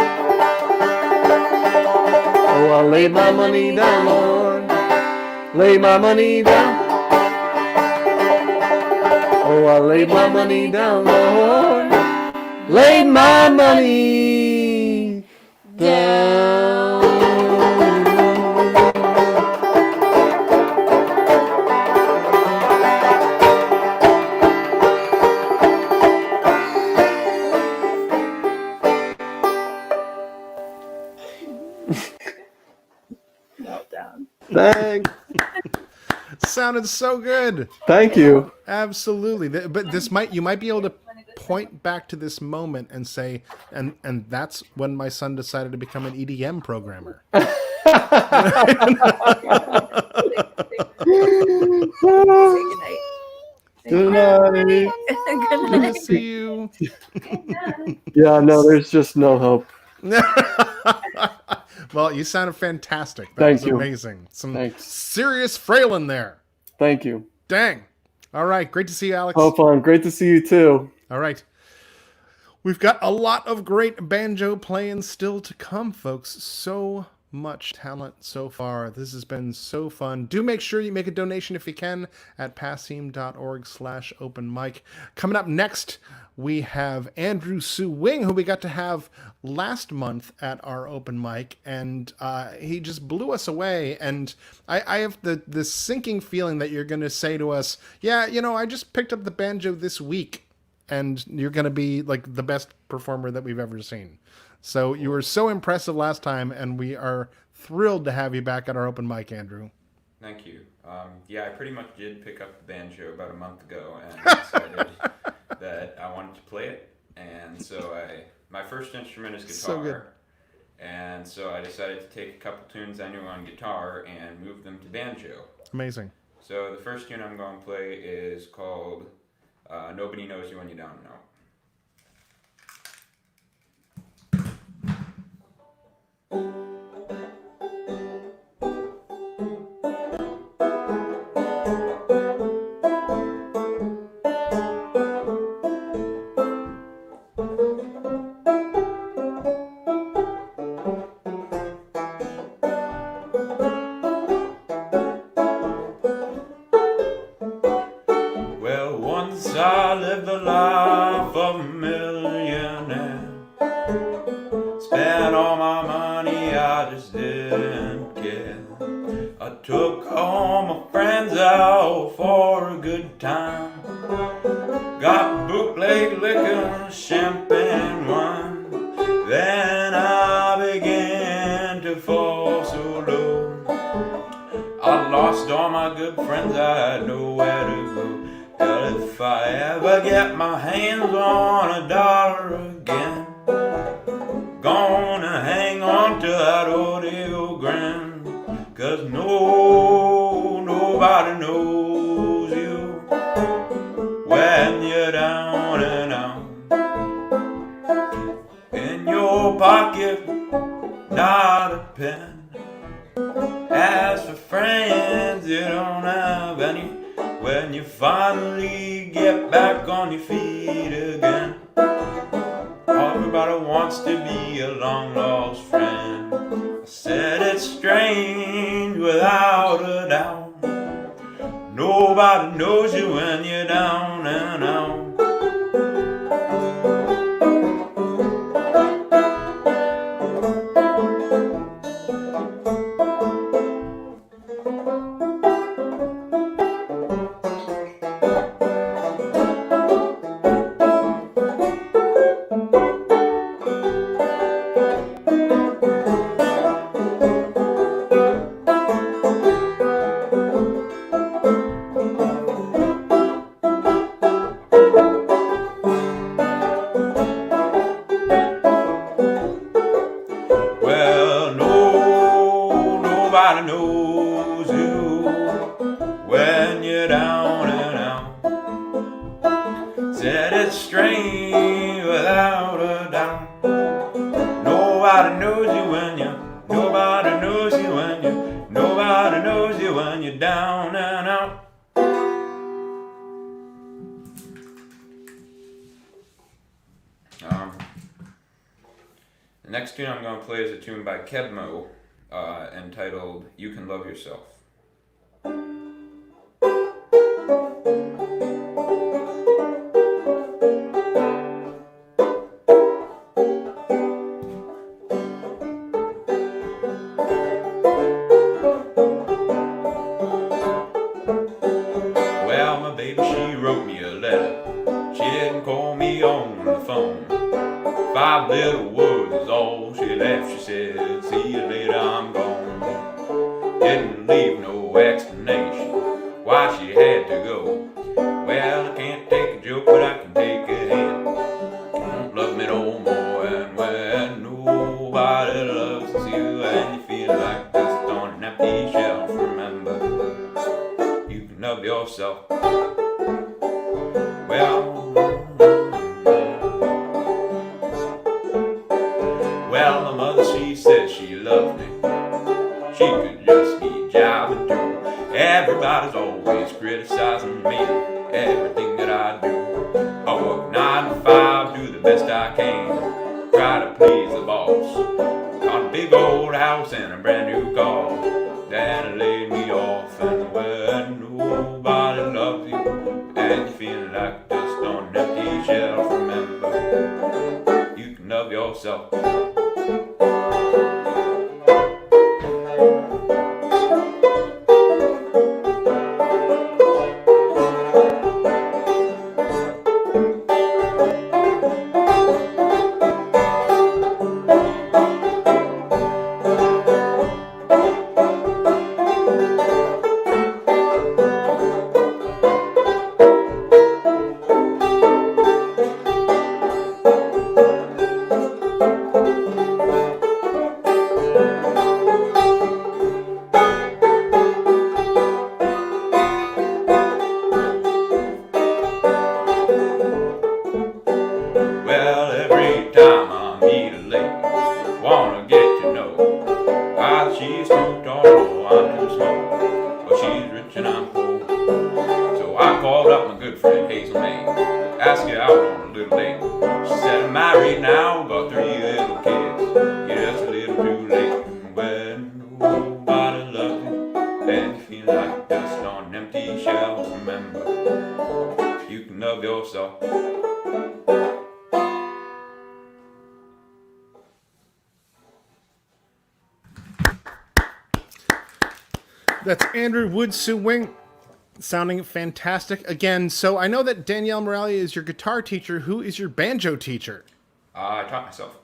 Oh, I lay my money down, Lord, lay my money down. Oh, I lay my money down, Lord, lay my money down. Thanks. Sounded so good. Thank you. Absolutely. But you might be able to point back to this moment and say, and that's when my son decided to become an EDM programmer. Good night. Good to see you. Yeah, no, there's just no hope. Well, you sounded fantastic. That Thank was you. amazing. Some Thanks. serious frailing there. Thank you. Dang. All right. Great to see you, Alex. Oh, fun. Great to see you too. All right. We've got a lot of great banjo playing still to come, folks. So much talent so far. This has been so fun. Do make sure you make a donation if you can at passim.org/open mic. Coming up next, we have Andrew Sue Wing, who we got to have last month at our open mic, and he just blew us away. And I have the sinking feeling that you're going to say to us, yeah, I just picked up the banjo this week, and you're going to be like the best performer that we've ever seen. So you were so impressive last time, and we are thrilled to have you back at our open mic, Andrew. Thank you. Yeah, I pretty much did pick up the banjo about a month ago, and I decided that I wanted to play it. And so my first instrument is guitar. So good. And so I decided to take a couple tunes I knew on guitar and move them to banjo. Amazing. So the first tune I'm going to play is called Nobody Knows You When You Don't Know. Well, once I lived the life of a millionaire. Spent all my money, I just didn't care. I took all my friends out for a good time. Got bootleg liquor, champagne wine. Then I began to fall so low. I lost all my good friends, I had nowhere to go. Hell, if I ever get my hands on $1 again, gonna hang on to that audio grand. 'Cause nobody knows you when you're down and out. In your pocket, not a pen. As for friends, you don't have any. When you finally get back on your feet again, everybody wants to be a long-lost friend. I said it's strange without a doubt. Nobody knows you when you're down and out. Well, nobody knows you when you're down and out. Said it's strange without a doubt. Nobody knows you when nobody knows you when nobody knows you when you're down and out. The next tune I'm going to play is a tune by Kebmo entitled You Can Love Yourself. Well, my baby, she wrote me a letter. She didn't call me on the phone. 5 little words is all she left. She said, see you later, I'm gone. Didn't leave no explanation why she had to go. Well, I can't take a joke, but I can take a hint. Don't love me no more, and when nobody loves you and you feel like dust on an empty shelf, remember, you can love yourself. Well, my mother, she said she loved me. She could just be jiving too. Everybody's always criticizing me, everything that I do. I work 9 to 5, do the best I can, try to please the boss. Got a big old house and a brand new car. Then laid me off, and when nobody loves you and you feel like dust on an empty shelf, remember, you can love yourself. wanna get to know. Ah, she's too tall, I'm too small. But she's rich and I'm poor. So I called up my good friend Hazel May, asked her out on a little date. She said, I'm married now, got 3 little kids. Yeah, it's a little too late. When nobody loves you, and you feel like dust on an empty shell, remember, you can love yourself. That's Andrew Wood Sue Wing, sounding fantastic again. So I know that Danielle Moralia is your guitar teacher. Who is your banjo teacher? I taught myself.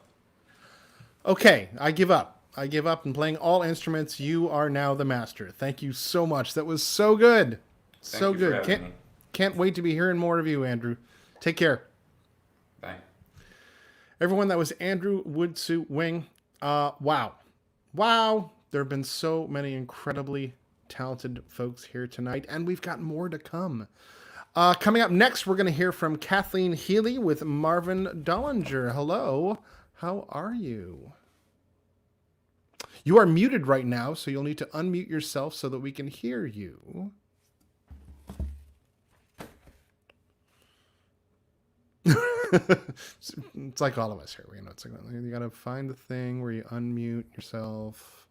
Okay, I give up. I give up in playing all instruments. You are now the master. Thank you so much. That was so good. So Thank you for good. having me. Can't wait to be hearing more of you, Andrew. Take care. Bye. Everyone, that was Andrew Wood Sue Wing. Wow. There have been so many incredibly talented folks here tonight, and we've got more to come. Coming up next, we're going to hear from Kathleen Healy with Marvin Dollinger. Hello, how are you? You are muted right now, so you'll need to unmute yourself so that we can hear you. It's like all of us here. You know, it's like you got to find the thing where you unmute yourself.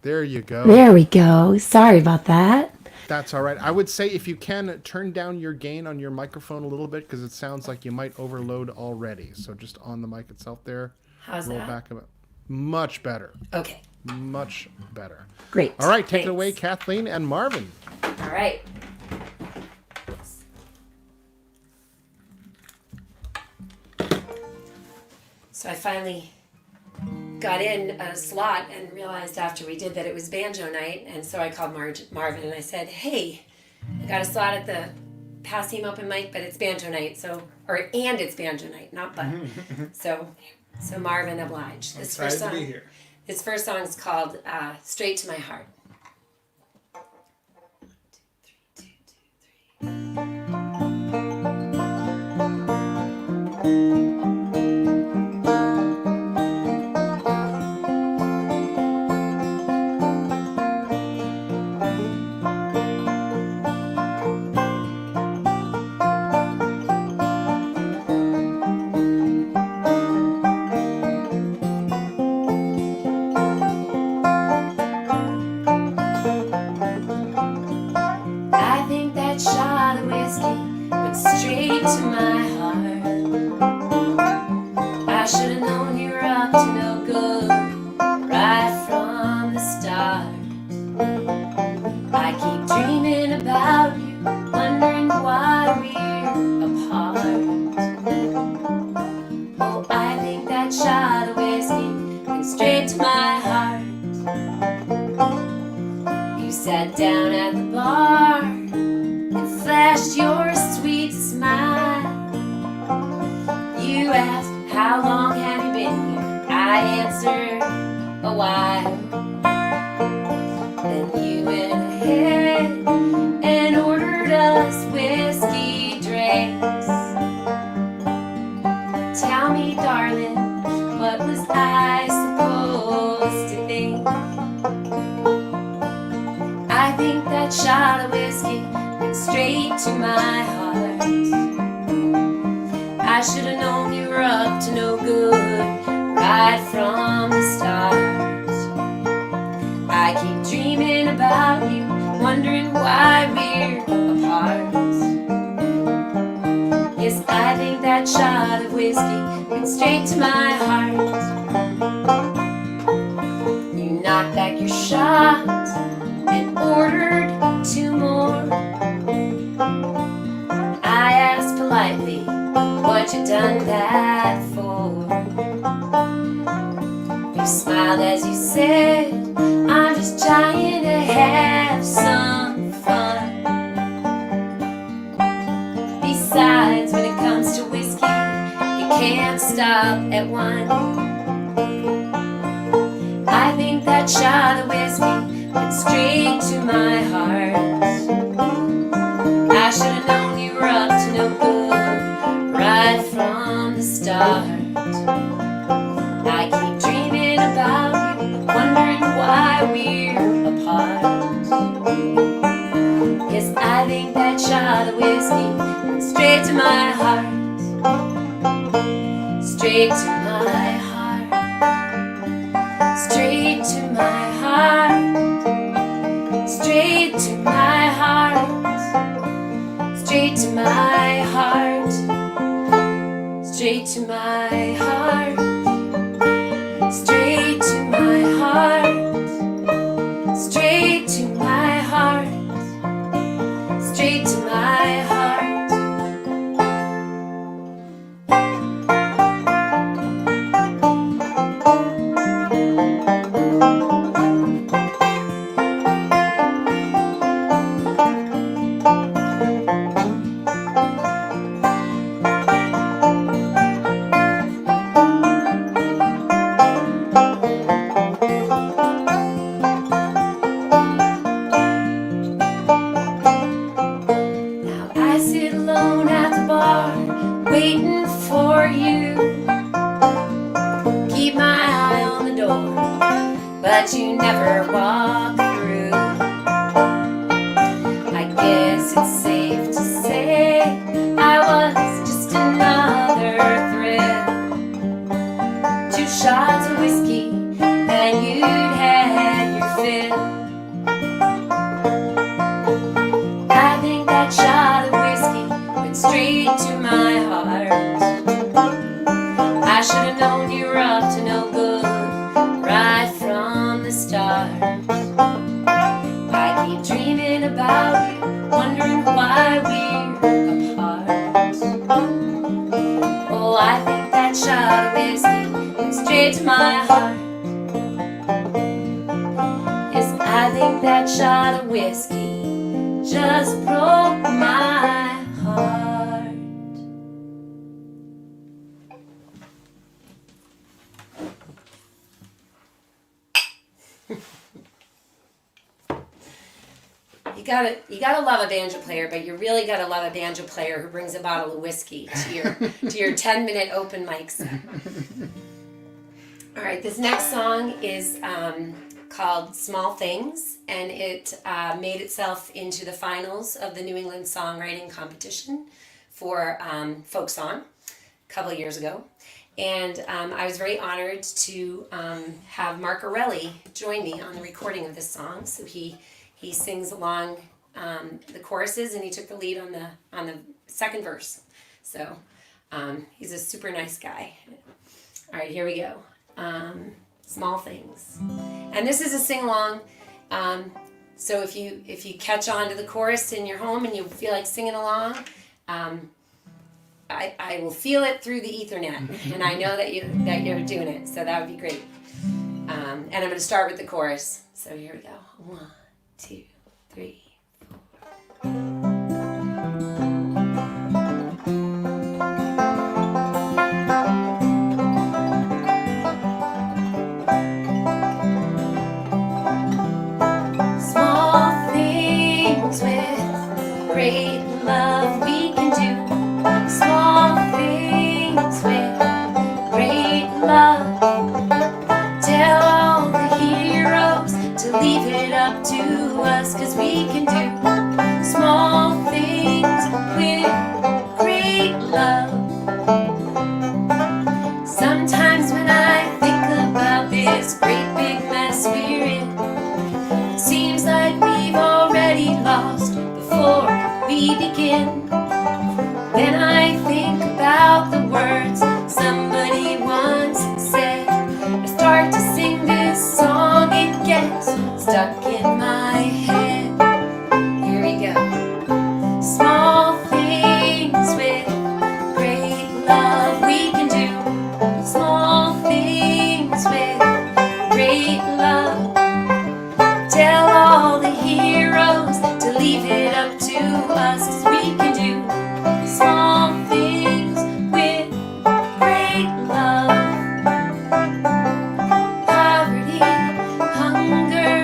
There you go. There we go. Sorry about that. That's all right. I would say if you can, turn down your gain on your microphone a little bit because it sounds like you might overload already. So just on the mic itself there. How's roll that? back a bit. Much better. Okay. Much better. Great. All right, take it Thanks. away, Kathleen and Marvin. All right. So I finally got in a slot and realized after we did that it was banjo night, and so I called Marvin and I said, "Hey, I got a slot at the Passim open mic, but it's banjo night, and it's banjo night, not but." so Marvin obliged. I'm excited to be here. This first song is called "Straight to My Heart." I think that shot of whiskey went straight to my heart. I should have known you were up to no good right from the start. I keep dreaming about you, wondering why we're apart. Oh, I think that shot of whiskey went straight to my heart. You sat down at the bar and flashed your sweet smile. You asked, how long have you been here? I answered, a while. Then you went ahead and ordered us whiskey drinks. Tell me, darling, what was I supposed to think? I think that shot of whiskey went straight to my heart. I should have known you were up to no good right from the start. I keep dreaming about you, wondering why we're apart. Yes, I think that shot of whiskey went straight to my heart. You knocked back your shot and ordered 2 more. I asked politely what you done that for. You smiled as you said, I'm just trying to have some fun. Besides, when it comes to whiskey, you can't stop at one. I think that shot of whiskey went straight to my heart. I should have known you were up to no good right from the start. I to my heart, straight to my heart, straight to my heart, straight to my heart, straight to my heart, straight to my heart, straight to my heart, straight to my heart, straight to my heart. I sit alone at the bar, waiting for you. Keep my eye on the door, but you never walk through. I guess it's safe to say I was just another thread. 2 shots of whiskey and you'd had your fill. I think that shot of whiskey went straight to my heart. I should have known you were up to no good right from the start. I keep dreaming about you, wondering why we're apart. Oh, I think that shot of whiskey went straight to my heart. Yes, I think that shot of whiskey just broke my heart. You gotta love a banjo player, but you really gotta love a banjo player who brings a bottle of whiskey to your 10-minute open mics. All right, this next song is called Small Things, and it made itself into the finals of the New England Songwriting Competition for folk song a couple of years ago. And I was very honored to have Mark Orelli join me on the recording of this song. So he sings along the choruses, and he took the lead on the second verse. So he's a super nice guy. All right, here we go. Small Things. And this is a sing-along. So if you catch on to the chorus in your home and you feel like singing along, I will feel it through the Ethernet, and I know that you're doing it. So that would be great. And I'm going to start with the chorus. So here we go. 1, 2, 3, 4. Great love we can do. Small things with great love. Tell all the heroes to leave it up to us, 'cause we can do small things with great love. Sometimes when I think about this great big mess we're in, it seems like we've already lost before we begin. Then I think about the words somebody once said. I start to sing this song, it gets stuck in my head. Here we go. Small things with great love we can do. Small things with great love. Tell all the heroes to leave it up to us, 'cause we can do small things with great love. Poverty, hunger,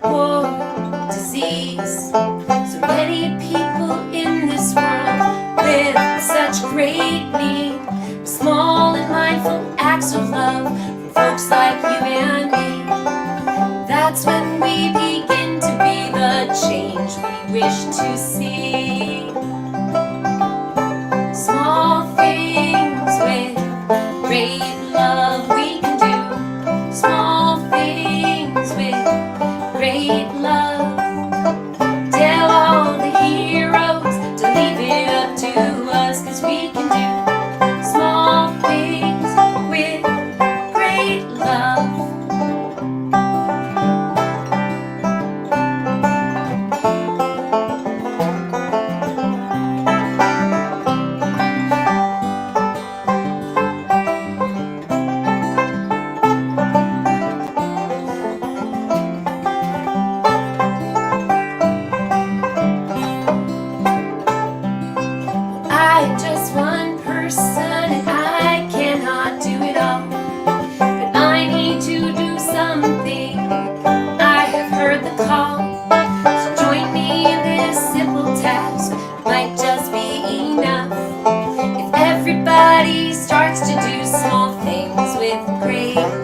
war, disease. So many people in this world live with such great need. Small and mindful acts of love from folks like you and me. That's when we begin to be the change we wish to see.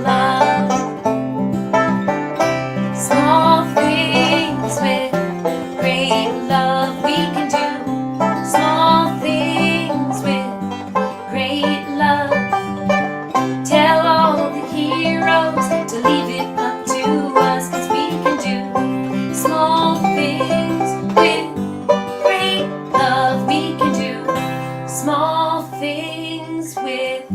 love. Small things with great love we can do. Small things with great love. Tell all the heroes to leave it up to us, 'cause we can do small things with great love. We can do small things with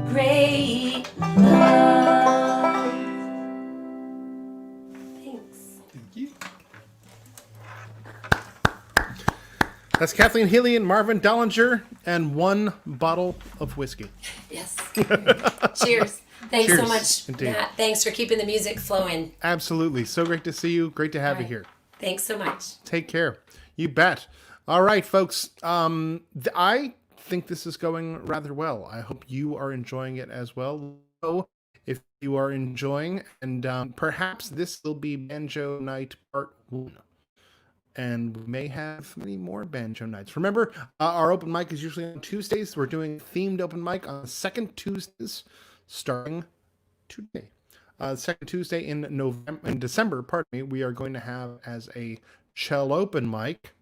great love. Thanks. That's Kathleen Healy and Marvin Dollinger, and one bottle of whiskey. Yes. Cheers. Thanks Cheers, so much, indeed. Matt. Thanks for keeping the music flowing. Absolutely. So great to see you. Great to have you here. Thanks so much. Take care. You bet. All right, folks. I think this is going rather well. I hope you are enjoying it as well. So if you are enjoying, and perhaps this will be Banjo Night Part 1. And we may have many more banjo nights. Remember, our open mic is usually on Tuesdays. We're doing themed open mic on the second Tuesdays starting today. Second Tuesday in December, pardon me, we are going to have as a cello open mic,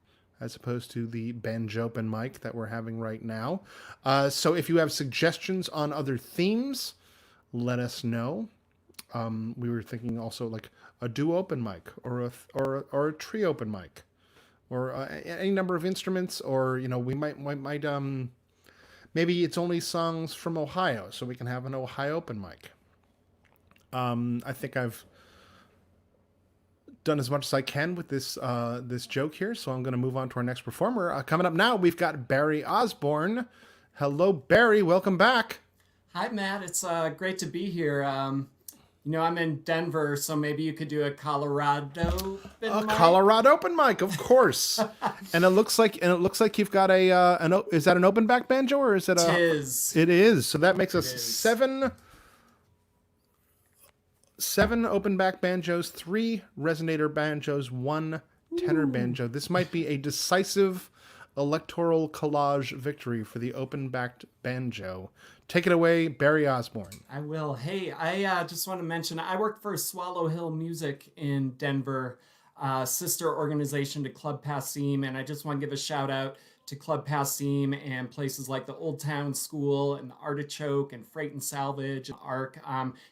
as opposed to the banjo open mic that we're having right now. So if you have suggestions on other themes, let us know. We were thinking also like a duo open mic or a trio open mic, or any number of instruments, or we might maybe it's only songs from Ohio, so we can have an Ohio open mic. I think I've done as much as I can with this joke here, so I'm going to move on to our next performer. Coming up now, we've got Barry Osborne. Hello, Barry. Welcome back. Hi, Matt. It's great to be here. I'm in Denver, so maybe you could do a Colorado open mic? Colorado open mic, of course. and it looks like you've got is that an open back banjo, or is it a? It is. It is. So that makes us seven open back banjos, 3 resonator banjos, 1 tenor banjo. This might be a decisive electoral collage victory for the open-backed banjo. Take it away, Barry Osborne. I will. Hey, I just want to mention, I work for Swallow Hill Music in Denver, sister organization to Club Passim, and I just want to give a shout out to Club Passim and places like the Old Town School and the Artichoke and Freight and Salvage and ARC,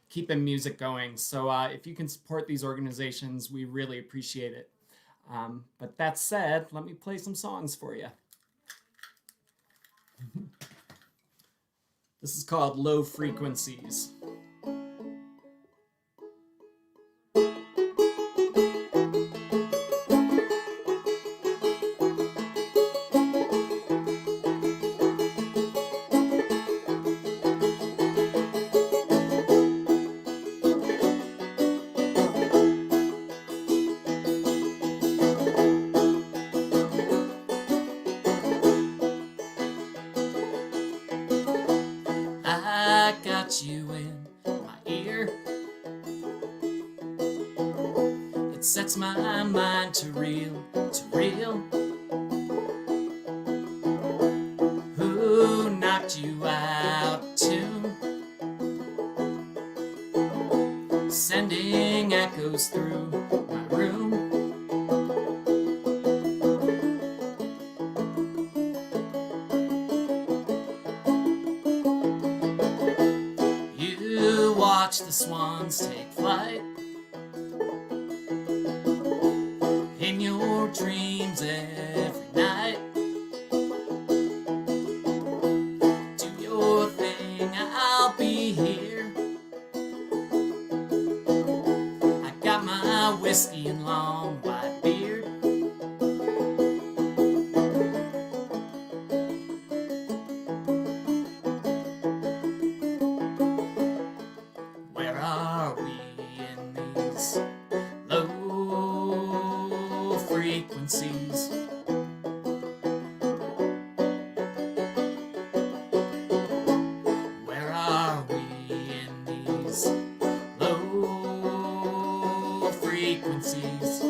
keeping music going. So if you can support these organizations, we really appreciate it. But that said, let me play some songs for you. This is called Low Frequencies. I got you in my ear. It sets my mind to real, to real. Who knocked you out of tune? Sending echoes through my room. You watch the swans take flight in your dreams every night. Do your thing, I'll be here. I got my whiskey and long white beard. Where are we in these low frequencies? Where are we in these low frequencies?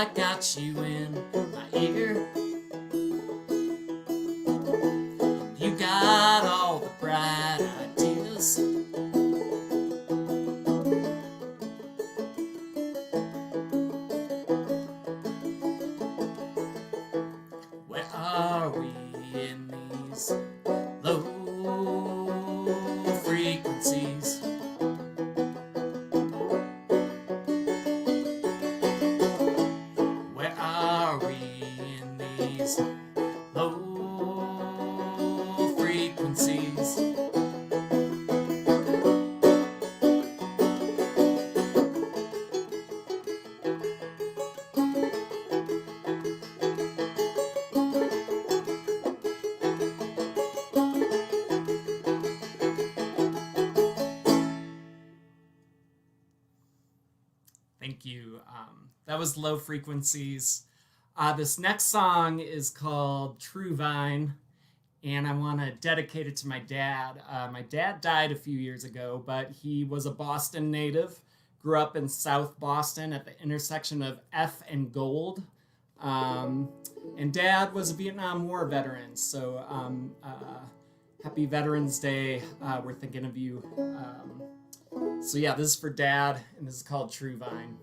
I got you in my ear. You got all the bright ideas. Where are we in these low frequencies? Where are we in these low frequencies? Thank you. That was Low Frequencies. This next song is called True Vine, and I want to dedicate it to my dad. My dad died a few years ago, but he was a Boston native, grew up in South Boston at the intersection of F and Gold. And Dad was a Vietnam War veteran, so happy Veterans Day. We're thinking of you. So yeah, this is for Dad, and this is called True Vine.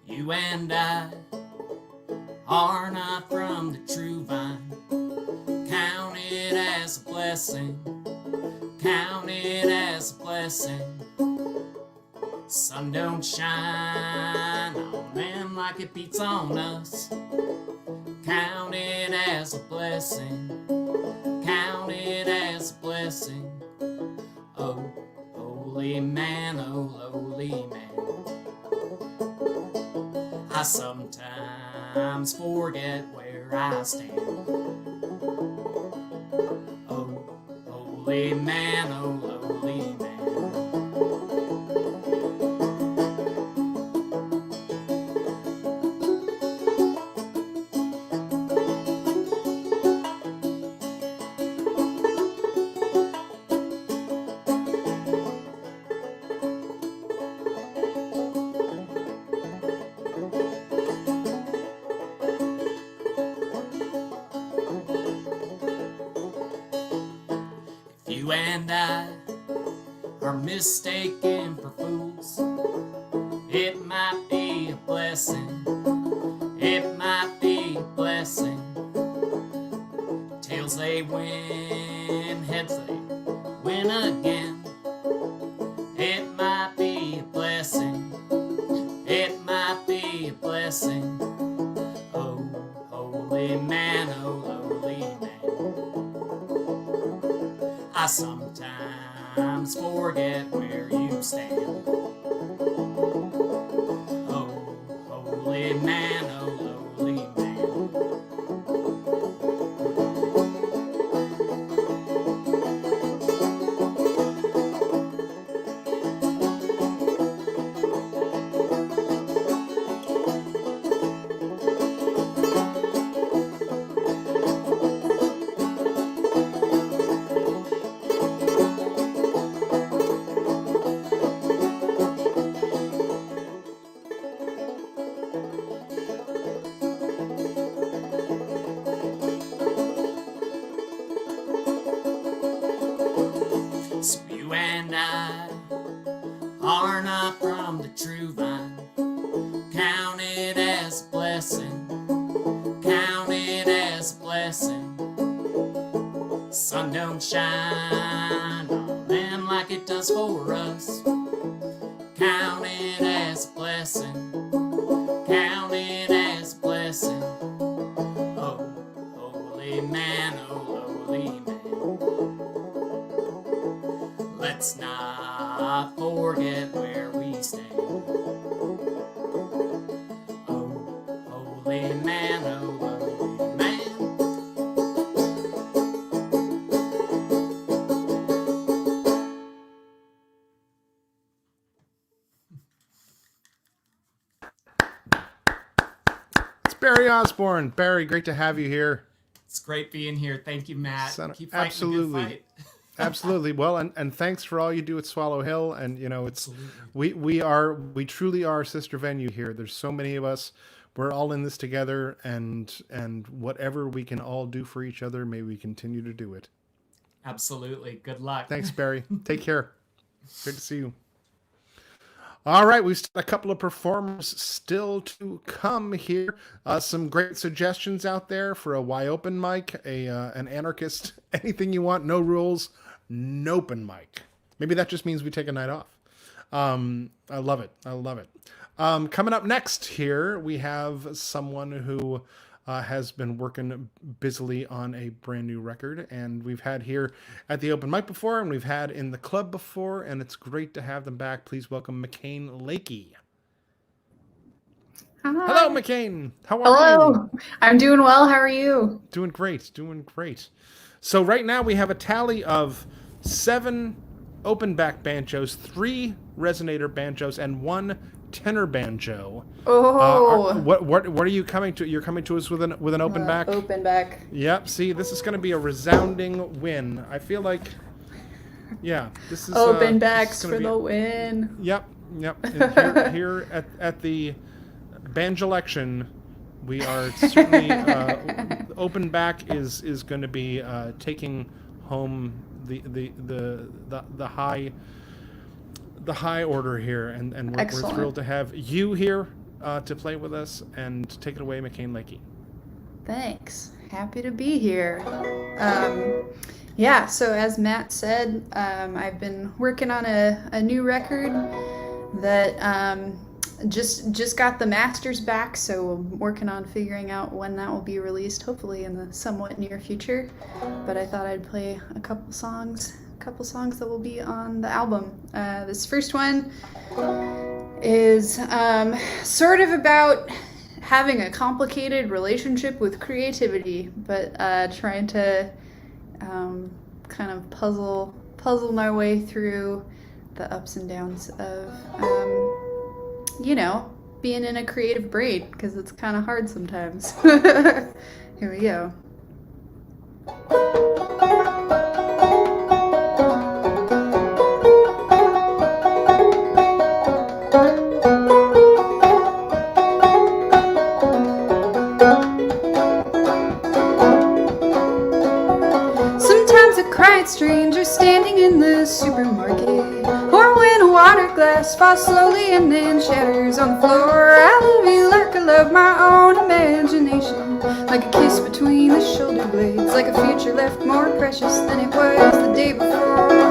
You and I are not from the true vine. Count it as a blessing. Count it as a blessing. Sun don't shine on them like it beats on us. Count it as a blessing. Count it as a blessing. Oh, holy man, oh, lowly man. I sometimes forget where I stand. Oh, holy man, oh, lowly man. You and I are mistaken for fools. It might be a blessing. It might be a blessing. Tails they win, heads they win again. It might be a blessing. It might be a blessing. Oh, holy man, oh, lowly man. I sometimes forget where you stand. Oh, holy man, oh, lowly man. So you and I are not from the true vine. Count it as a blessing. Count it as a blessing. Sun don't shine on them like it does for us. Count it as a blessing. Count it as a blessing. Oh, holy man, oh, lowly man. Let's not forget where we stand. Oh, holy man, oh, lowly man. It's Barry Osborne. Barry, great to have you here. It's great being here. Thank you, Matt. Keep fighting Absolutely. the good fight. Absolutely. Well, and thanks for all you do at Swallow Hill. And you know, it's we truly are a sister venue here. There's so many of us. We're all in this together, and whatever we can all do for each other, may we continue to do it. Absolutely. Good luck. Thanks, Barry. Take care. Good to see you. All right, we've still a couple of performers still to come here. Some great suggestions out there for a Y open mic, an anarchist, anything you want, no rules, no open mic. Maybe that just means we take a night off. I love it. I love it. Coming up next here, we have someone who has been working busily on a brand new record, and we've had here at the open mic before, and we've had in the club before, and it's great to have them back. Please welcome McCain Lakey. Hi. Hello, McCain. How are Hello. you? I'm doing well. How are you? Doing great. Doing great. So right now we have a tally of 7 open back banjos, 3 resonator banjos, and 1 tenor banjo. Oh. What are you coming to? You're coming to us with an open back? Open back. Yep. See, this is going to be a resounding win. I feel like, yeah, this is Open this backs is gonna for be, the win. Yep. And here at the Banjo election, we are certainly open back is going to be taking home the high order here, and we're thrilled to have you here to play with us, and take it away, McCain Lakey. Thanks. Happy to be here. Yeah, so as Matt said, I've been working on a new record that just got the masters back, so I'm working on figuring out when that will be released, hopefully in the somewhat near future. But I thought I'd play a couple songs that will be on the album. This first one is sort of about having a complicated relationship with creativity, but trying to kind of puzzle my way through the ups and downs of being in a creative brain, because it's kind of hard sometimes. Here we go. Sometimes a quiet stranger standing in the supermarket, or when a water glass falls slowly and then shatters on the floor. I love you like I love my own imagination, like a kiss between the shoulder blades, like a future left more precious than it was the day before.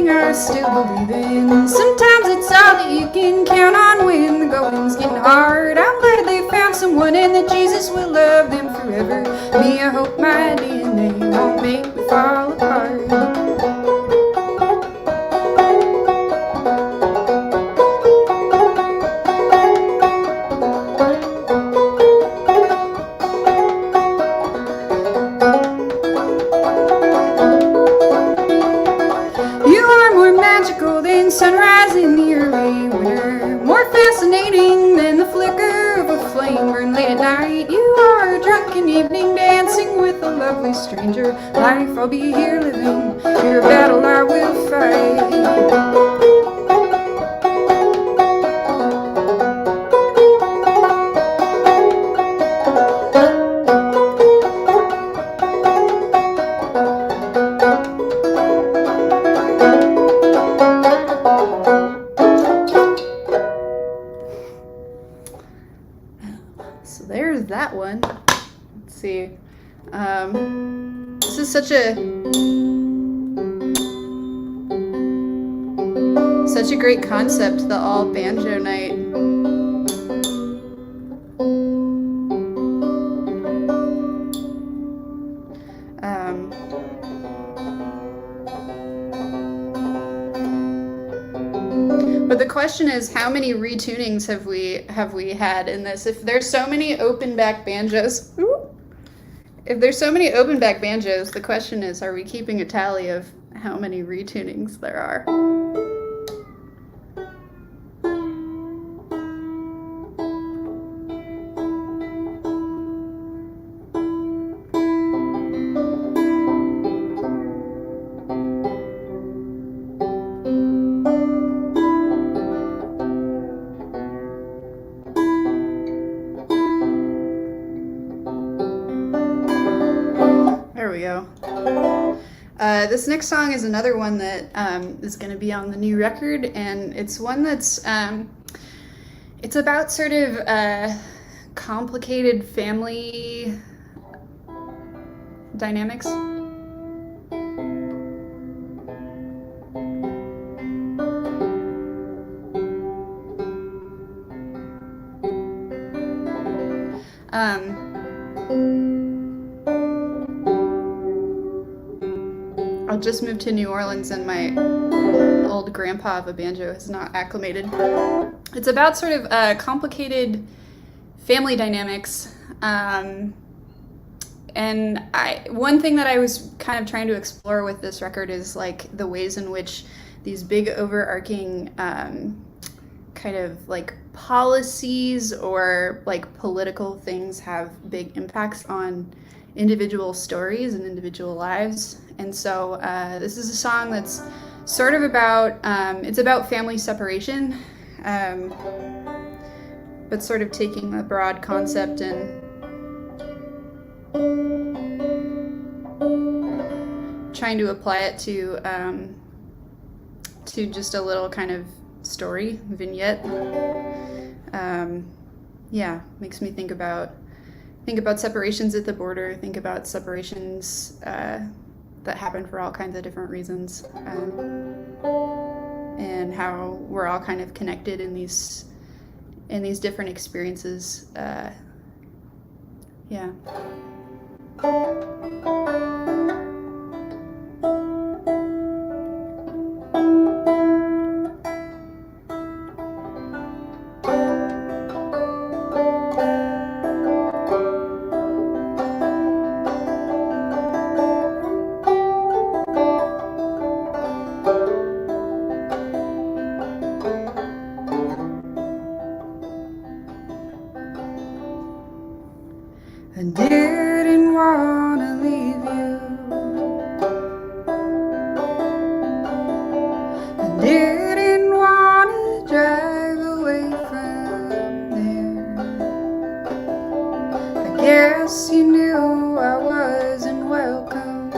I still believe in. Sometimes it's all that you can count on when the going's getting hard. I'm glad they found someone and that Jesus will love them forever. Me, I hope my DNA won't make me fall apart. Sunrise in the early winter, more fascinating than the flicker of a flame burned late at night. You are a drunken evening dancing with a lovely stranger. Life, I'll be here living, your battle I will fight. That one. Let's see. This is such a great concept, the all banjo night. But the question is, how many retunings have we had in this? If there's so many open back banjos, the question is, are we keeping a tally of how many retunings there are? There we go. This next song is another one that is going to be on the new record, and it's one that's it's about sort of complicated family dynamics. I just moved to New Orleans and my old grandpa of a banjo is not acclimated. It's about sort of complicated family dynamics. And one thing that I was kind of trying to explore with this record is like the ways in which these big overarching kind of like policies or like political things have big impacts on individual stories and individual lives. And so this is a song that's sort of about, it's about family separation, but sort of taking a broad concept and trying to apply it to just a little kind of story, vignette. Yeah, makes me think about separations at the border, think about separations that happen for all kinds of different reasons, and how we're all kind of connected in these different experiences. Yeah. I didn't wanna leave you. I didn't wanna drive away from there. I guess you knew I wasn't welcome.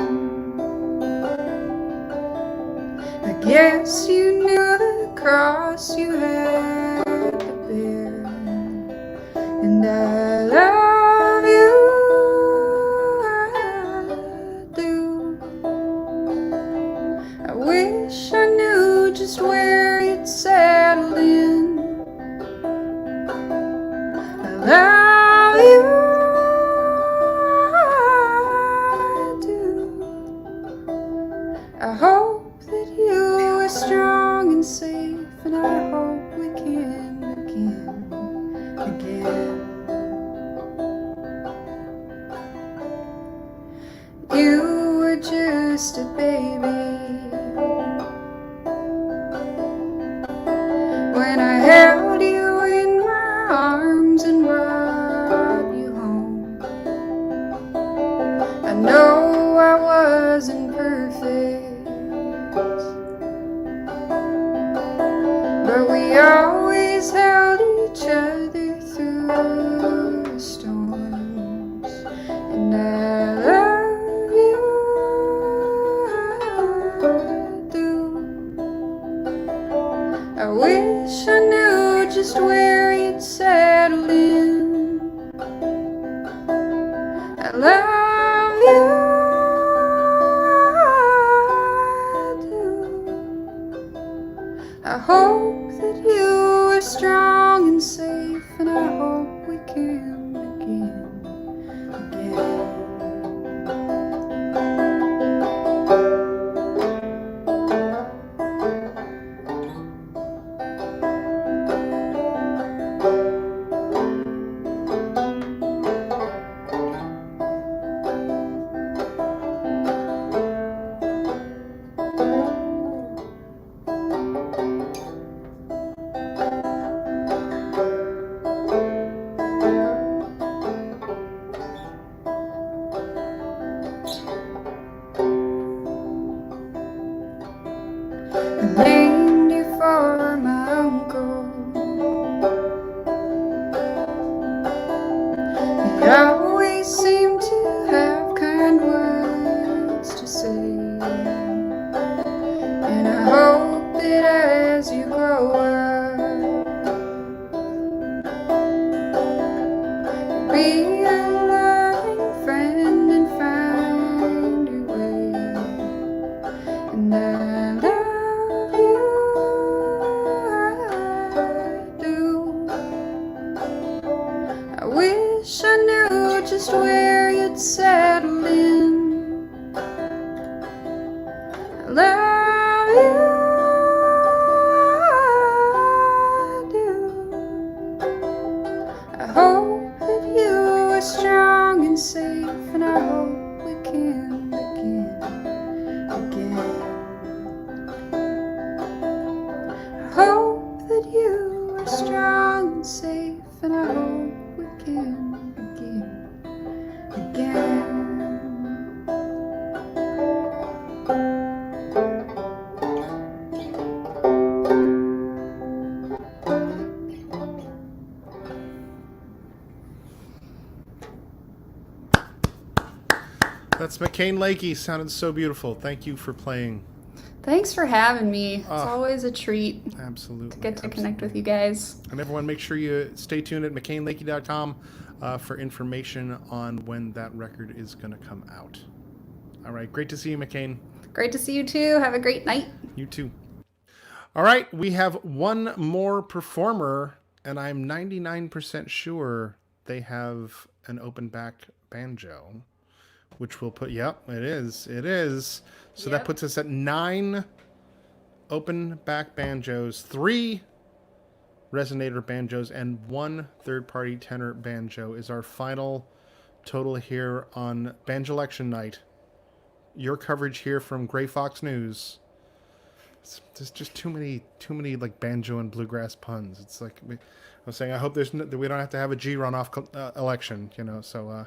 I guess you knew the cross you had to bear. And I love you, I do. I wish I knew just where you'd settled in. I love you, I do. I hope that you are strong and safe, and I hope we can begin again. You were just a baby when I held you in my arms and brought you home. I know I wasn't perfect, but we always held each other through the storms. And I love you, I do. I wish I knew just where you'd settled in. I love you, named you for my uncle. He always seemed to have kind words to say, and I hope that as you grow up, you'll be a loving friend and find your way. And I love you, I do. I wish I knew just where you'd settle in. I love you, I do. I hope that you are strong and safe, and I hope we can begin again. I hope that you are strong and safe, and I hope we can begin again. That's McCain Lakey. Sounded so beautiful. Thank you for playing. Thanks for having me. It's always a treat Absolutely. to get to connect with you guys. And everyone, make sure you stay tuned at McCainLakey.com for information on when that record is going to come out. All right. Great to see you, McCain. Great to see you too. Have a great night. You too. All right. We have one more performer, and I'm 99% sure they have an open back banjo, which we'll put, yep, it is. It is. So that puts us at 9 open back banjos, 3 resonator banjos, and 1 third-party tenor banjo is our final total here on Banjo Election Night. Your coverage here from Gray Fox News. There's just too many like banjo and bluegrass puns. It's like I was saying. I hope we don't have to have a G runoff election. So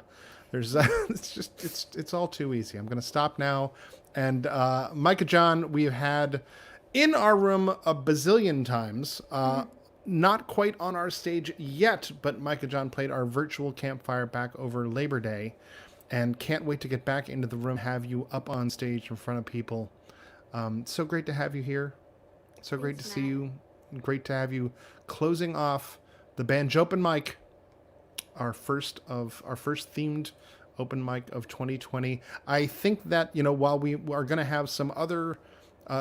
there's it's all too easy. I'm gonna stop now. And Micah John, we've had in our room a bazillion times. Not quite on our stage yet, but Micah John played our virtual campfire back over Labor Day, and can't wait to get back into the room, have you up on stage in front of people. So great to have you here. So great to see you. Great to have you closing off the Banjo Open Mic, our first themed open mic of 2020. I think that, while we are going to have some other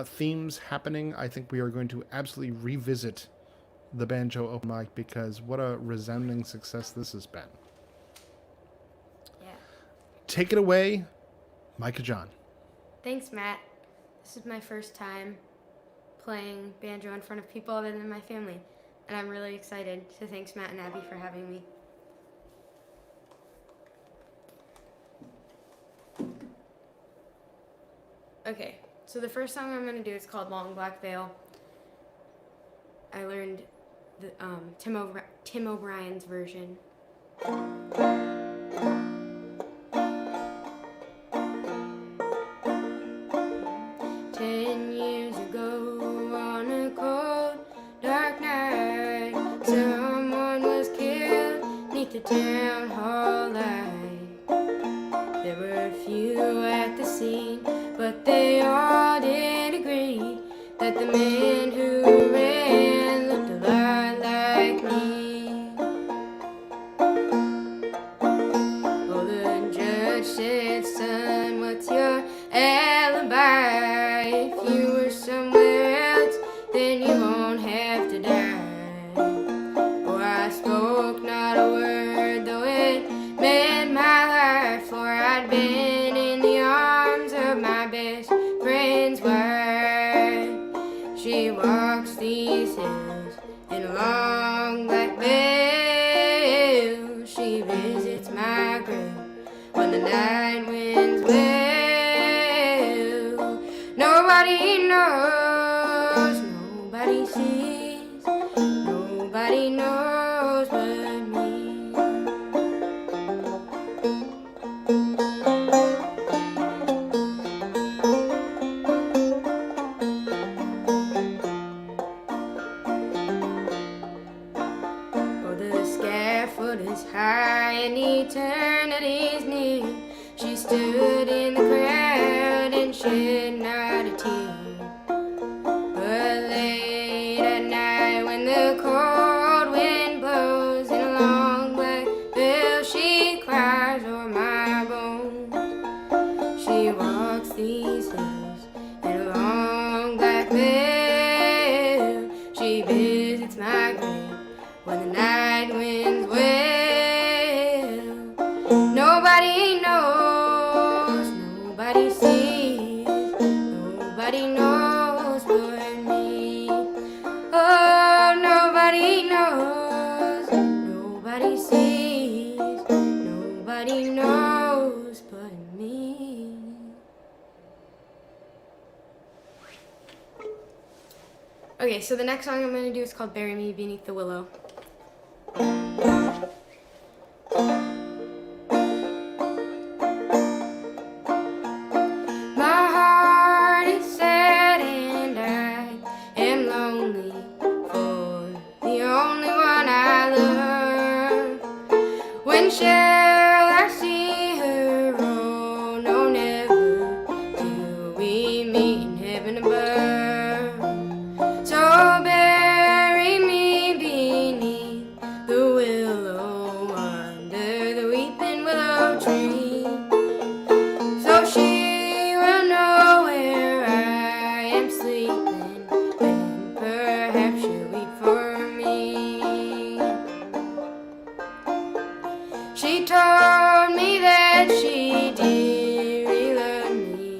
themes happening, I think we are going to absolutely revisit the Banjo Open Mic, because what a resounding success this has been. Yeah. Take it away, Micah John. Thanks, Matt. This is my first time playing banjo in front of people other than my family, and I'm really excited. So thanks, Matt and Abby, for having me. Okay, so the first song I'm going to do is called Long Black Veil. I learned the Tim O'Brien's version. 10 years ago on a cold, dark night, someone was killed 'neath the town hall light. There were a few at the scene, but they all did agree that the man who ran looked a lot like me. Oh, the judge said, son, what's your alibi? If you were somewhere else, then you won't have to die. Oh, I spoke not a word, though it meant my life, for I'd been in the arms of my best friend's wife. She walked amongst these hills in a long black veil. She visits my grave when the night winds wail. Nobody knows, nobody sees, nobody knows but me. Oh, nobody knows, nobody sees, nobody knows but me. Okay, so the next song I'm going to do is called Bury Me Beneath the Willow. My heart is sad and I am lonely for the only one I love. When shall I see her? Oh, no, never, till we meet in heaven above. So bury me beneath the willow, under the weeping willow tree, so she will know where I am sleeping, and perhaps she'll weep for me. She told me that she dearly loved me.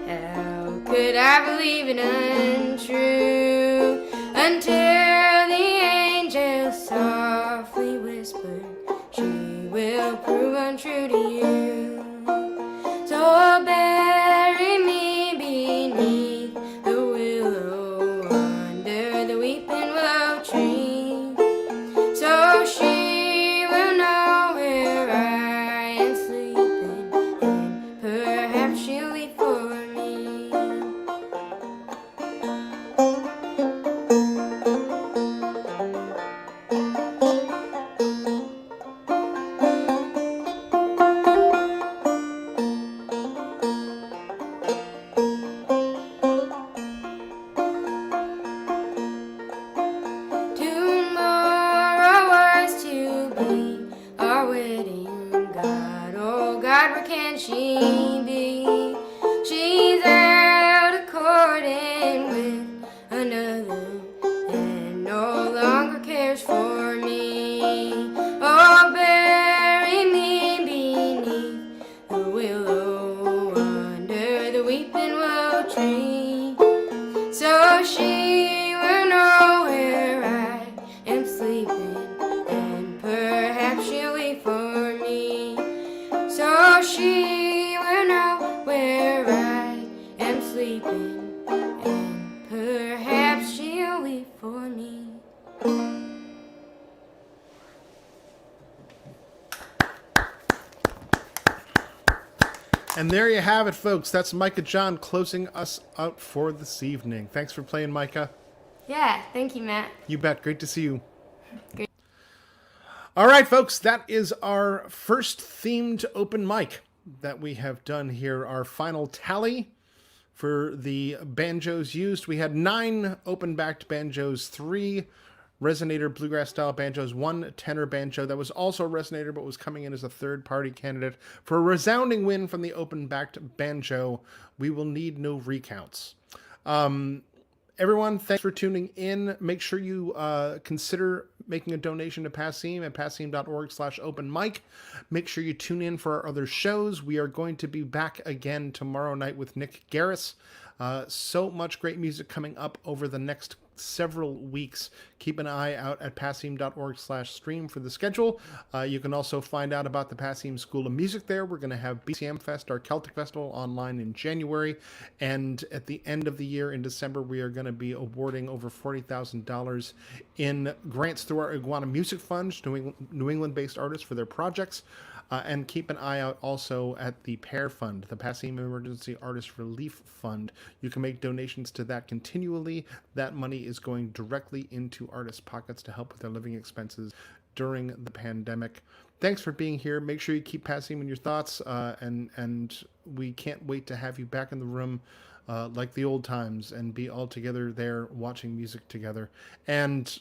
How could I believe it untrue, until the angel softly whispered, she will prove untrue to you. So bury me beneath the willow, under the weeping willow tree, so she will know where I am sleeping, and perhaps she'll weep for me. Tomorrow was to be our wedding. God, oh God, where can she be? She's out a courting with another, and no longer cares for me. Oh, bury me beneath the willow, under the weeping willow tree, so she will know where I am sleeping, and perhaps she'll weep for me. So she will know where I am sleeping, and perhaps she'll weep for me. And there you have it, folks. That's Micah John closing us out for this evening. Thanks for playing, Micah. Yeah, thank you, Matt. You bet. Great to see you. Great. All right, folks. That is our first themed open mic that we have done here. Our final tally for the banjos used. We had 9 open-backed banjos, 3 resonator bluegrass style banjos, 1 tenor banjo that was also a resonator but was coming in as a third-party candidate. For a resounding win from the open-backed banjo, we will need no recounts. Everyone, thanks for tuning in. Make sure you consider making a donation to Passim at passim.org/open-mic. Make sure you tune in for our other shows. We are going to be back again tomorrow night with Nick Garris. So much great music coming up over the next several weeks. Keep an eye out at passim.org/stream for the schedule. You can also find out about the Passim School of Music there. We're going to have BCM Fest, our Celtic Festival, online in January. And at the end of the year in December, we are going to be awarding over $40,000 in grants through our Iguana Music Fund to New England-based artists for their projects. And keep an eye out also at the PAIR Fund, the Passim Emergency Artist Relief Fund. You can make donations to that continually. That money is going directly into artists' pockets to help with their living expenses during the pandemic. Thanks for being here. Make sure you keep Passim in your thoughts, and we can't wait to have you back in the room like the old times and be all together there watching music together. And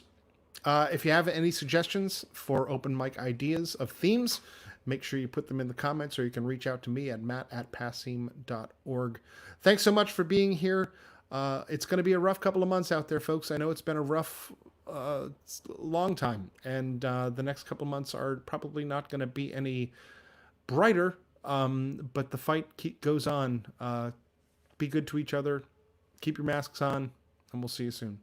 if you have any suggestions for open mic ideas of themes, make sure you put them in the comments, or you can reach out to me at matt@passim.org. Thanks so much for being here. It's going to be a rough couple of months out there, folks. I know it's been a rough long time, and the next couple of months are probably not going to be any brighter, but the fight goes on. Be good to each other, keep your masks on, and we'll see you soon.